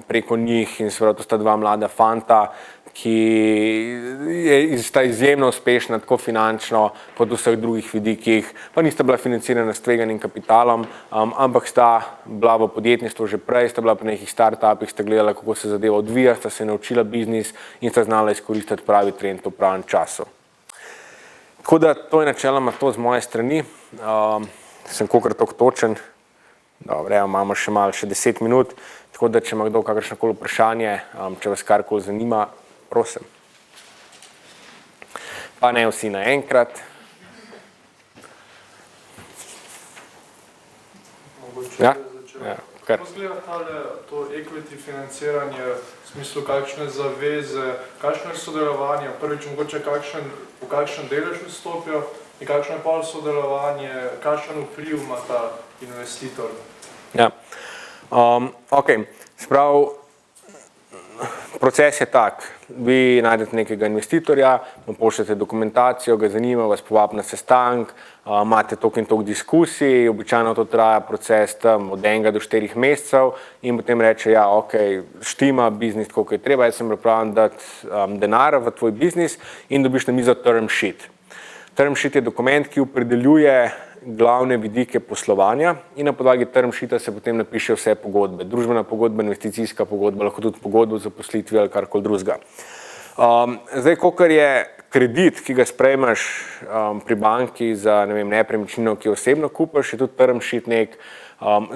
preko njih in seveda to sta dva mlada fanta, ki sta izjemno uspešna, tako finančno, kot v vseh drugih vidikih, pa nista bila financirana s tveganim kapitalom, ampak sta bila v podjetništvu že prej, sta bila pri nekih startupih, sta gledala, kako se zadeva odvija, sta se naučila biznis in sta znala izkoristiti pravi trend v pravem času. Tako da to je načeloma to z moje strani, sem kolikor toliko točen, dobro, imamo še malo, še 10 minut, tako da če ima kdo kakršnokoli vprašanje, če vas karkoli zanima, prosim. Pa ne vsi naenkrat. Ja? Ja, kar. Kako izgleda to equity financiranje, v smislu kakšne zaveze, kakšno je sodelovanje, prvič mogoče v kakšen delež vstopijo in kakšno je pol sodelovanje, kakšen vpliv ima ta investitor? Ja, ok, sprav, proces je tak, vi najdete nekega investitorja, mu pošljete dokumentacijo, ga zanima, vas povabi na sestanek, imate toliko in toliko diskusij, običajno to traja proces tam od 1 do 4 mesecev in potem reče, ja, ok, štima biznis, koliko je treba, jaz sem pripravljen dati denar v tvoj biznis in dobiš na mizo term sheet. Term sheet je dokument, ki opredeljuje glavne vidike poslovanja in na podlagi term sheeta se potem napiše vse pogodbe. Družbena pogodba, investicijska pogodba, lahko tudi pogodba o zaposlitvi ali karkoli drugega. Zdaj, kolikor je kredit, ki ga sprejmeš pri banki za nepremičnino, ki jo osebno kupiš, je tudi term sheet nek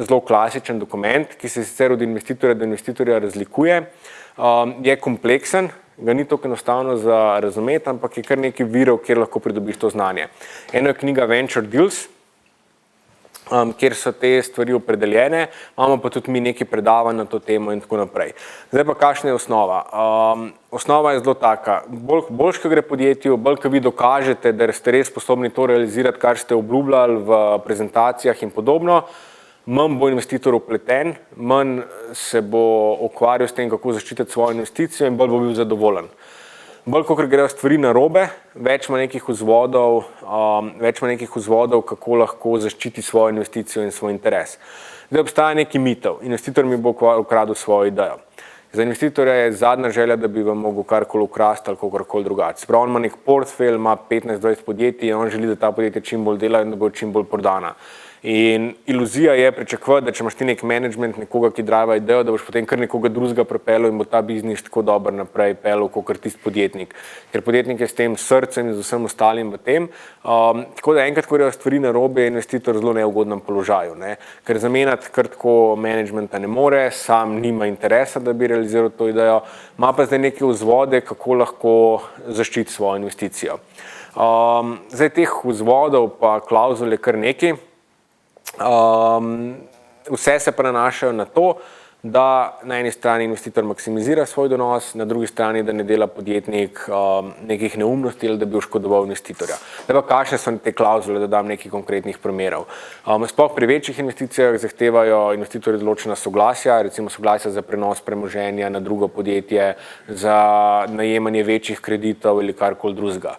zelo klasičen dokument, ki se sicer od investitorja do investitorja razlikuje, je kompleksen, ga ni tako enostavno za razumeti, ampak je kar nekaj virov, kjer lahko pridobiš to znanje. Eno je knjiga Venture Deals, kjer so te stvari opredeljene, imamo pa tudi mi nekaj predavanj na to temo in tako naprej. Zdaj pa kakšna je osnova? Osnova je zelo taka, bolj ko gre podjetju, bolj ko vi dokažete, da ste res sposobni to realizirati, kar ste obljubljali v prezentacijah in podobno, manj bo investitor vpleten, manj se bo ukvarjal s tem, kako zaščititi svojo investicijo in bolj bo bil zadovoljen. Bolj, ko grejo stvari narobe, več ima nekih vzvodov, kako lahko zaščiti svojo investicijo in svoj interes. Zdaj obstaja neki mitov, investitor mi bo ukradel svojo idejo. Za investitorja je zadnja želja, da bi vam mogel karkoli ukrasti ali kakorkoli drugače. Sprav, on ima nek portfelj, ima 15-20 podjetij in on želi, da ta podjetja čim bolj delajo in da bo čim bolj prodana. In iluzija je pričakovati, da če imaš ti nek management, nekoga, ki driva idejo, da boš potem kar nekoga drugega pripeljal in bo ta biznis tako dober naprej peljal, kot tisti podjetnik. Ker podjetnik je s tem srcem in z vsem ostalim v tem. Tako da enkrat, ko grejo stvari narobe, je investitor v zelo neugodnem položaju, ne? Ker zamenjati kar tako managementa ne more, sam nima interesa, da bi realiziral to idejo, ima pa zdaj neke vzvode, kako lahko zaščiti svojo investicijo. Zdaj teh vzvodov pa klauzul je kar nekaj. Vse se pa nanašajo na to, da na eni strani investitor maksimizira svoj donos, na drugi strani, da ne dela podjetnik nekih neumnosti ali da bi oškodoval investitorja. Zdaj pa kakšne so te klauzule, da dam nekaj konkretnih primerov. Sploh pri večjih investicijah zahtevajo investitorji določena soglasja, recimo soglasja za prenos premoženja na drugo podjetje, za najemanje večjih kreditov ali karkoli drugega.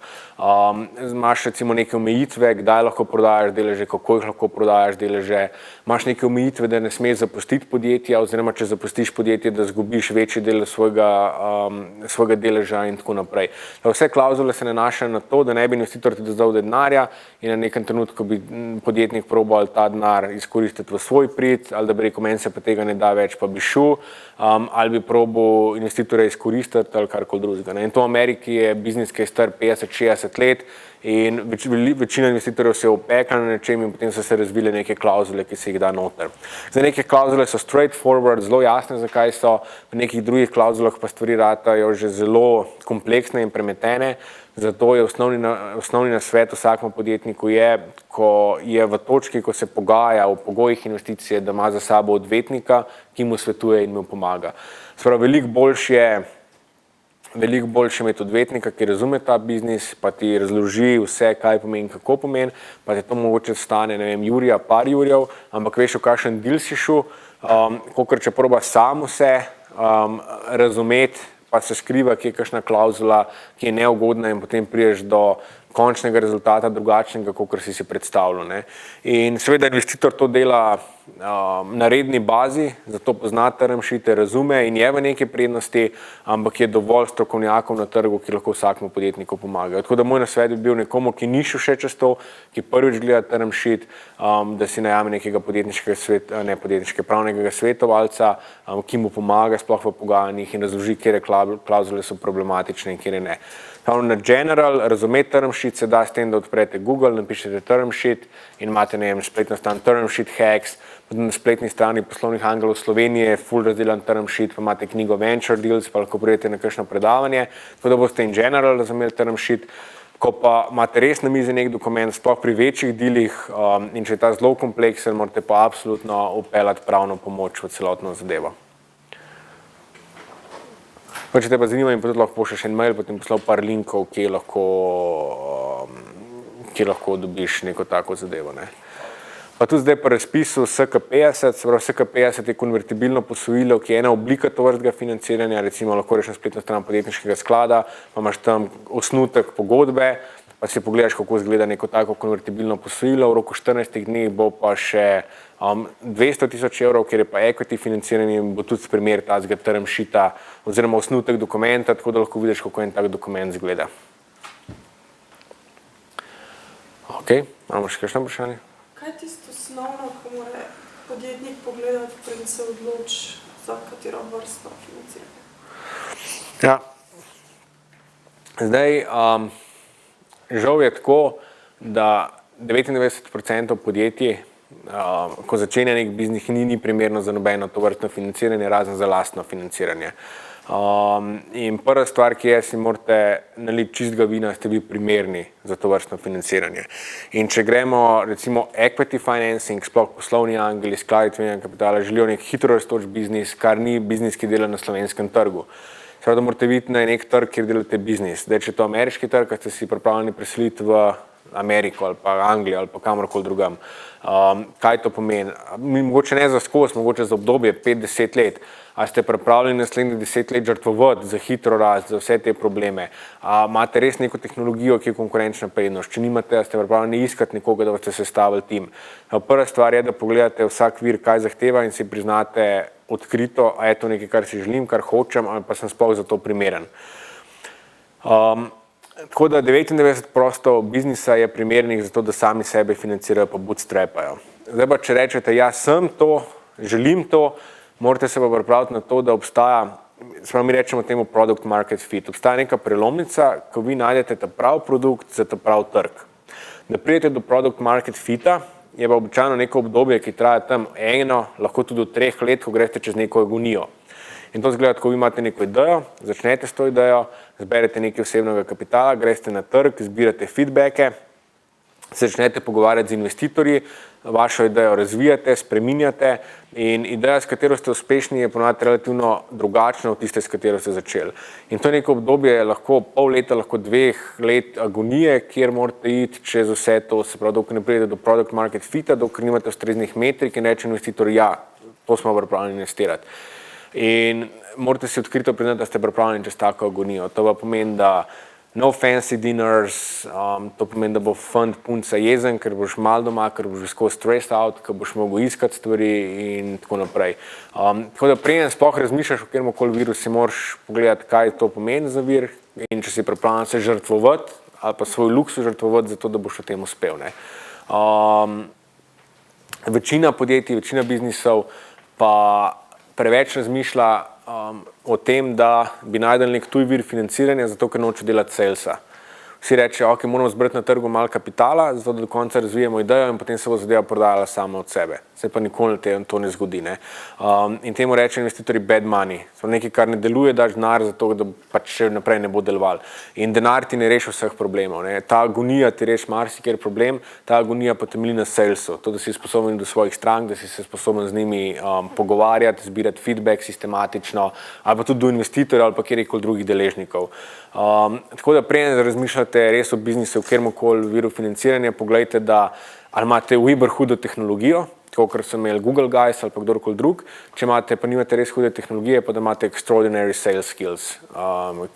Imaš recimo neke omejitve, kdaj lahko prodajaš deleže, kako jih lahko prodajaš deleže, imaš neke omejitve, da ne smeš zapustiti podjetja, oziroma če zapustiš podjetje, da izgubiš večji del svojega deleža in tako naprej. Vse klauzule se nanašajo na to, da ne bi investitor ti dal denarja in na nekem trenutku bi podjetnik probal ta denar izkoristiti v svoj prid, ali da bi rekel, meni se pa tega ne da več, pa bi šel, ali bi probal investitorja izkoristiti ali karkoli drugega. In to v Ameriki je biznis, ki je star 50-60 let in večina investitorjev se je opekla na nečem in potem so se razvile neke klauzule, ki se jih da noter. Zdaj neke klauzule so straightforward, zelo jasne, zakaj so, v nekih drugih klauzulah pa stvari ratajo že zelo kompleksne in premetene, zato je osnovni nasvet vsakemu podjetniku je, ko je v točki, ko se pogaja o pogojih investicije, da ima za sabo odvetnika, ki mu svetuje in mu pomaga. Sprav, veliko boljše imeti odvetnika, ki razume ta biznis, pa ti razloži vse, kaj pomeni, kako pomeni, pa te to mogoče stane, ne vem, jurja, par jurjev, ampak veš, v kakšen deal si šel, kakor če proba sam vse razumeti, pa se skriva, ki je kakšna klauzula, ki je neugodna in potem prideš do končnega rezultata drugačnega, kot si predstavljal, ne. In seveda investitor to dela na redni bazi, zato pozna term sheete, razume in je v neki prednosti, ampak je dovolj strokovnjakov na trgu, ki lahko vsakemu podjetniku pomagajo. Tako da moj nasvet bi bil nekomu, ki ni šel še čez to, ki prvič gleda term sheet, da si najame nekega pravnega svetovalca, ki mu pomaga sploh v pogajanjih in razloži, katere klauzule so problematične in katere ne. Na general, razumeti term sheet se da s tem, da odprete Google, napišete term sheet in imate, ne vem, spletno stran term sheet hacks, potem na spletni strani poslovnih angelov Slovenije je full razdelan term sheet, pa imate knjigo Venture Deals, pa lahko pridete na kakšno predavanje, tako da boste in general razumeli term sheet. Ko pa imate res na mizi nek dokument, sploh pri večjih dealih in če je ta zelo kompleksen, morate pa absolutno vpeljati pravno pomoč v celotno zadevo. Pa če te pa zanima in potem lahko pošlješ en mail, potem poslal par linkov, kje lahko dobiš neko tako zadevo, ne. Pa tudi zdaj pri razpisu SK50, se pravi SK50 je konvertibilno posojilo, ki je ena oblika tovrstnega financiranja, recimo lahko reš na spletno stran podjetniškega sklada, pa imaš tam osnutek pogodbe, pa si pogledaš, kako izgleda neko tako konvertibilno posojilo, v roku 14 dni bo pa še 200,000 evrov, kjer je pa equity financiranje in bo tudi primer tazga term sheeta oziroma osnutek dokumenta, tako da lahko vidiš, kako en tak dokument izgleda. Ok, imamo še kakšno vprašanje? Kaj je tisto osnovno, ko mora podjetnik pogledati, preden se odloči za katero vrsto financiranja? Ja. Zdaj, žal je tako, da 99% podjetij, ko začenja nek biznis, ni primerno za nobeno tovrstno financiranje, razen za lastno financiranje. In prva stvar, ki je, si morate naliti čistega vina, ste bili primerni za tovrstno financiranje. In če gremo, recimo, equity financing, sploh poslovni angeli, skladi tveganega kapitala, želijo nek hitro rastoč biznis, kar ni biznis, ki dela na slovenskem trgu. Seveda morate videti na nek trg, kjer delate biznis. Zdaj, če je to ameriški trg, ste si pripravljeni preseliti v Ameriko ali pa Anglijo ali pa kamorkoli drugam. Kaj to pomeni? Mogoče ne za skozi, mogoče za obdobje 5-10 let. A ste pripravljeni naslednjih 10 let žrtvovati za hitro rast, za vse te probleme? Imate res neko tehnologijo, ki je konkurenčna prednost? Če nimate, ste pripravljeni iskati nekoga, da boste sestavili tim? Prva stvar je, da pogledate vsak vir, kaj zahteva in si priznate odkrito, a je to nekaj, kar si želim, kar hočem, ali pa sem sploh za to primeren. Tako da 99% biznisa je primernih za to, da sami sebe financirajo pa bootstrapajo. Zdaj pa, če rečete, ja, sem to, želim to, morate se pa pripraviti na to, da obstaja, mi rečemo temu product market fit, obstaja neka prelomnica, ko vi najdete ta prav produkt za ta prav trg. Da pridete do product market fita, je pa običajno neko obdobje, ki traja tam 1, lahko tudi do 3 let, ko greste čez neko agonijo. In to zgleda, ko vi imate neko idejo, začnete s to idejo, zberete nekaj osebnega kapitala, greste na trg, zbirate feedbacke, se začnete pogovarjati z investitorji, vašo idejo razvijate, spreminjate in ideja, s katero ste uspešni, je ponavadi relativno drugačna od tiste, s katero ste začeli. In to je neko obdobje, lahko pol leta, lahko 2 let agonije, kjer morate iti čez vse to, se pravi, dokler ne pridete do product market fita, dokler nimate ustreznih metrik in reče investitor, ja, to smo pripravljeni investirati. In morate si odkrito priznati, da ste pripravljeni čez tako agonijo. To pa pomeni, da no fancy dinners, to pomeni, da bo fund punca jezen, ker boš mal doma, ker boš skozi stressed out, ker boš mogel iskati stvari in tako naprej. Tako da preden sploh razmišljaš o kateremkoli viru, si moraš pogledati, kaj to pomeni za vir in če si pripravljen se žrtvovati ali pa svoj luksuz žrtvovati za to, da boš o tem uspel. Večina podjetij, večina biznisov pa preveč razmišlja o tem, da bi najdel nek tuj vir financiranja, zato ker noče delati salesa. Vsi rečejo, ok, moramo zbrati na trgu malo kapitala, zato da do konca razvijemo idejo in potem se bo zadeva prodajala sama od sebe. Se pa nikoli to ne zgodi. In temu reče investitorji bad money. Nekaj, kar ne deluje, daš denar zato, da pač še naprej ne bo deloval. In denar ti ne reši vseh problemov. Ta agonija ti reši marsikjer problem, ta agonija pa temelji na salesu. To, da si sposoben do svojih strank, da si se sposoben z njimi pogovarjati, zbirati feedback sistematično, ali pa tudi do investitorja ali pa kjerkoli drugih deležnikov. Tako da preden razmišljate res o biznisu, v kateremkoli viru financiranja, poglejte, da ali imate v Uber hudo tehnologijo, tako kot so imeli Google guys ali pa kdorkoli drug, če imate pa nimate res hude tehnologije, pa da imate extraordinary sales skills,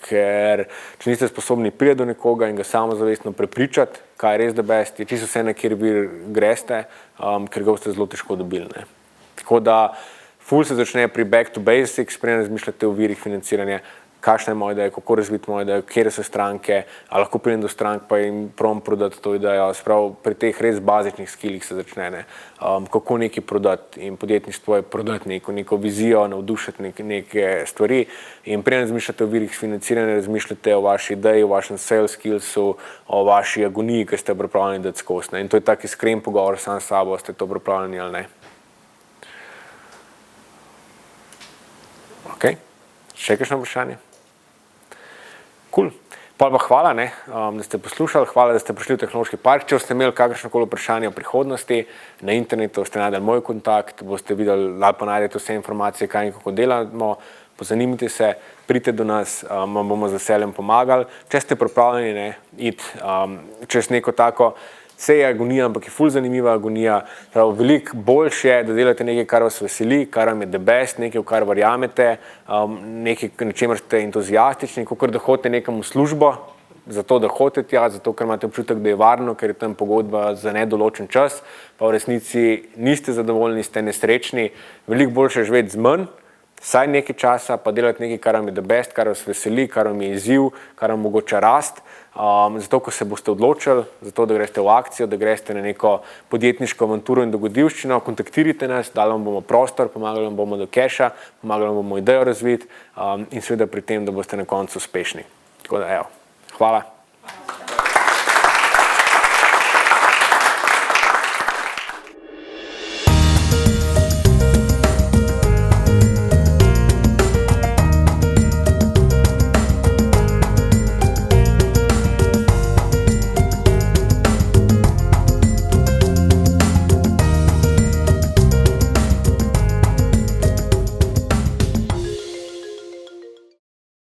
ker če niste sposobni priti do nekoga in ga samozavestno prepričati, kaj je res the best, je čisto vse, na kjer vir greste, ker ga boste zelo težko dobili. Tako da ful se začne pri back to basics, preden razmišljate o virih financiranja, kakšna je moja ideja, kako razviti mojo idejo, kje so stranke, ali lahko pridem do strank pa jim prom prodati to idejo. Sprav pri teh res bazičnih skillih se začne, kako nekaj prodati in podjetništvo je prodati neko vizijo, navdušiti neke stvari in preden razmišljate o virih financiranja, razmišljate o vaši ideji, o vašem sales skillsu, o vaši agoniji, ki ste pripravljeni dati skozi. In to je tak iskren pogovor sam s sabo, ste to pripravljeni ali ne. Ok, še kakšno vprašanje? Cool. Pa hvala, da ste poslušali, hvala, da ste prišli v Tehnološki park. Če ste imeli kakršnokoli vprašanje o prihodnosti, na internetu ste najdeli moj kontakt, boste videli, lahko najdete vse informacije, kaj in kako delamo, pozanimite se, pridite do nas, vam bomo z veseljem pomagali. Če ste pripravljeni iti čez neko tako, vse je agonija, ampak je ful zanimiva agonija. Veliko boljše je, da delate nekaj, kar vas veseli, kar vam je the best, nekaj, v kar verjamete, nekaj, na čemer ste entuzijastični, kot da hodite nekam v službo, zato da hodite tja, zato ker imate občutek, da je varno, ker je tam pogodba za nedoločen čas, pa v resnici niste zadovoljni, ste nesrečni. Veliko boljše je živeti z manj, vsaj nekaj časa, pa delati nekaj, kar vam je the best, kar vas veseli, kar vam je izziv, kar vam mogoče rast. Zato, ko se boste odločili, zato, da greste v akcijo, da greste na neko podjetniško avanturo in dogodivščino, kontaktirajte nas, dali vam bomo prostor, pomagali vam bomo do keša, pomagali vam bomo idejo razviti in seveda pri tem, da boste na koncu uspešni. Tako da, hvala.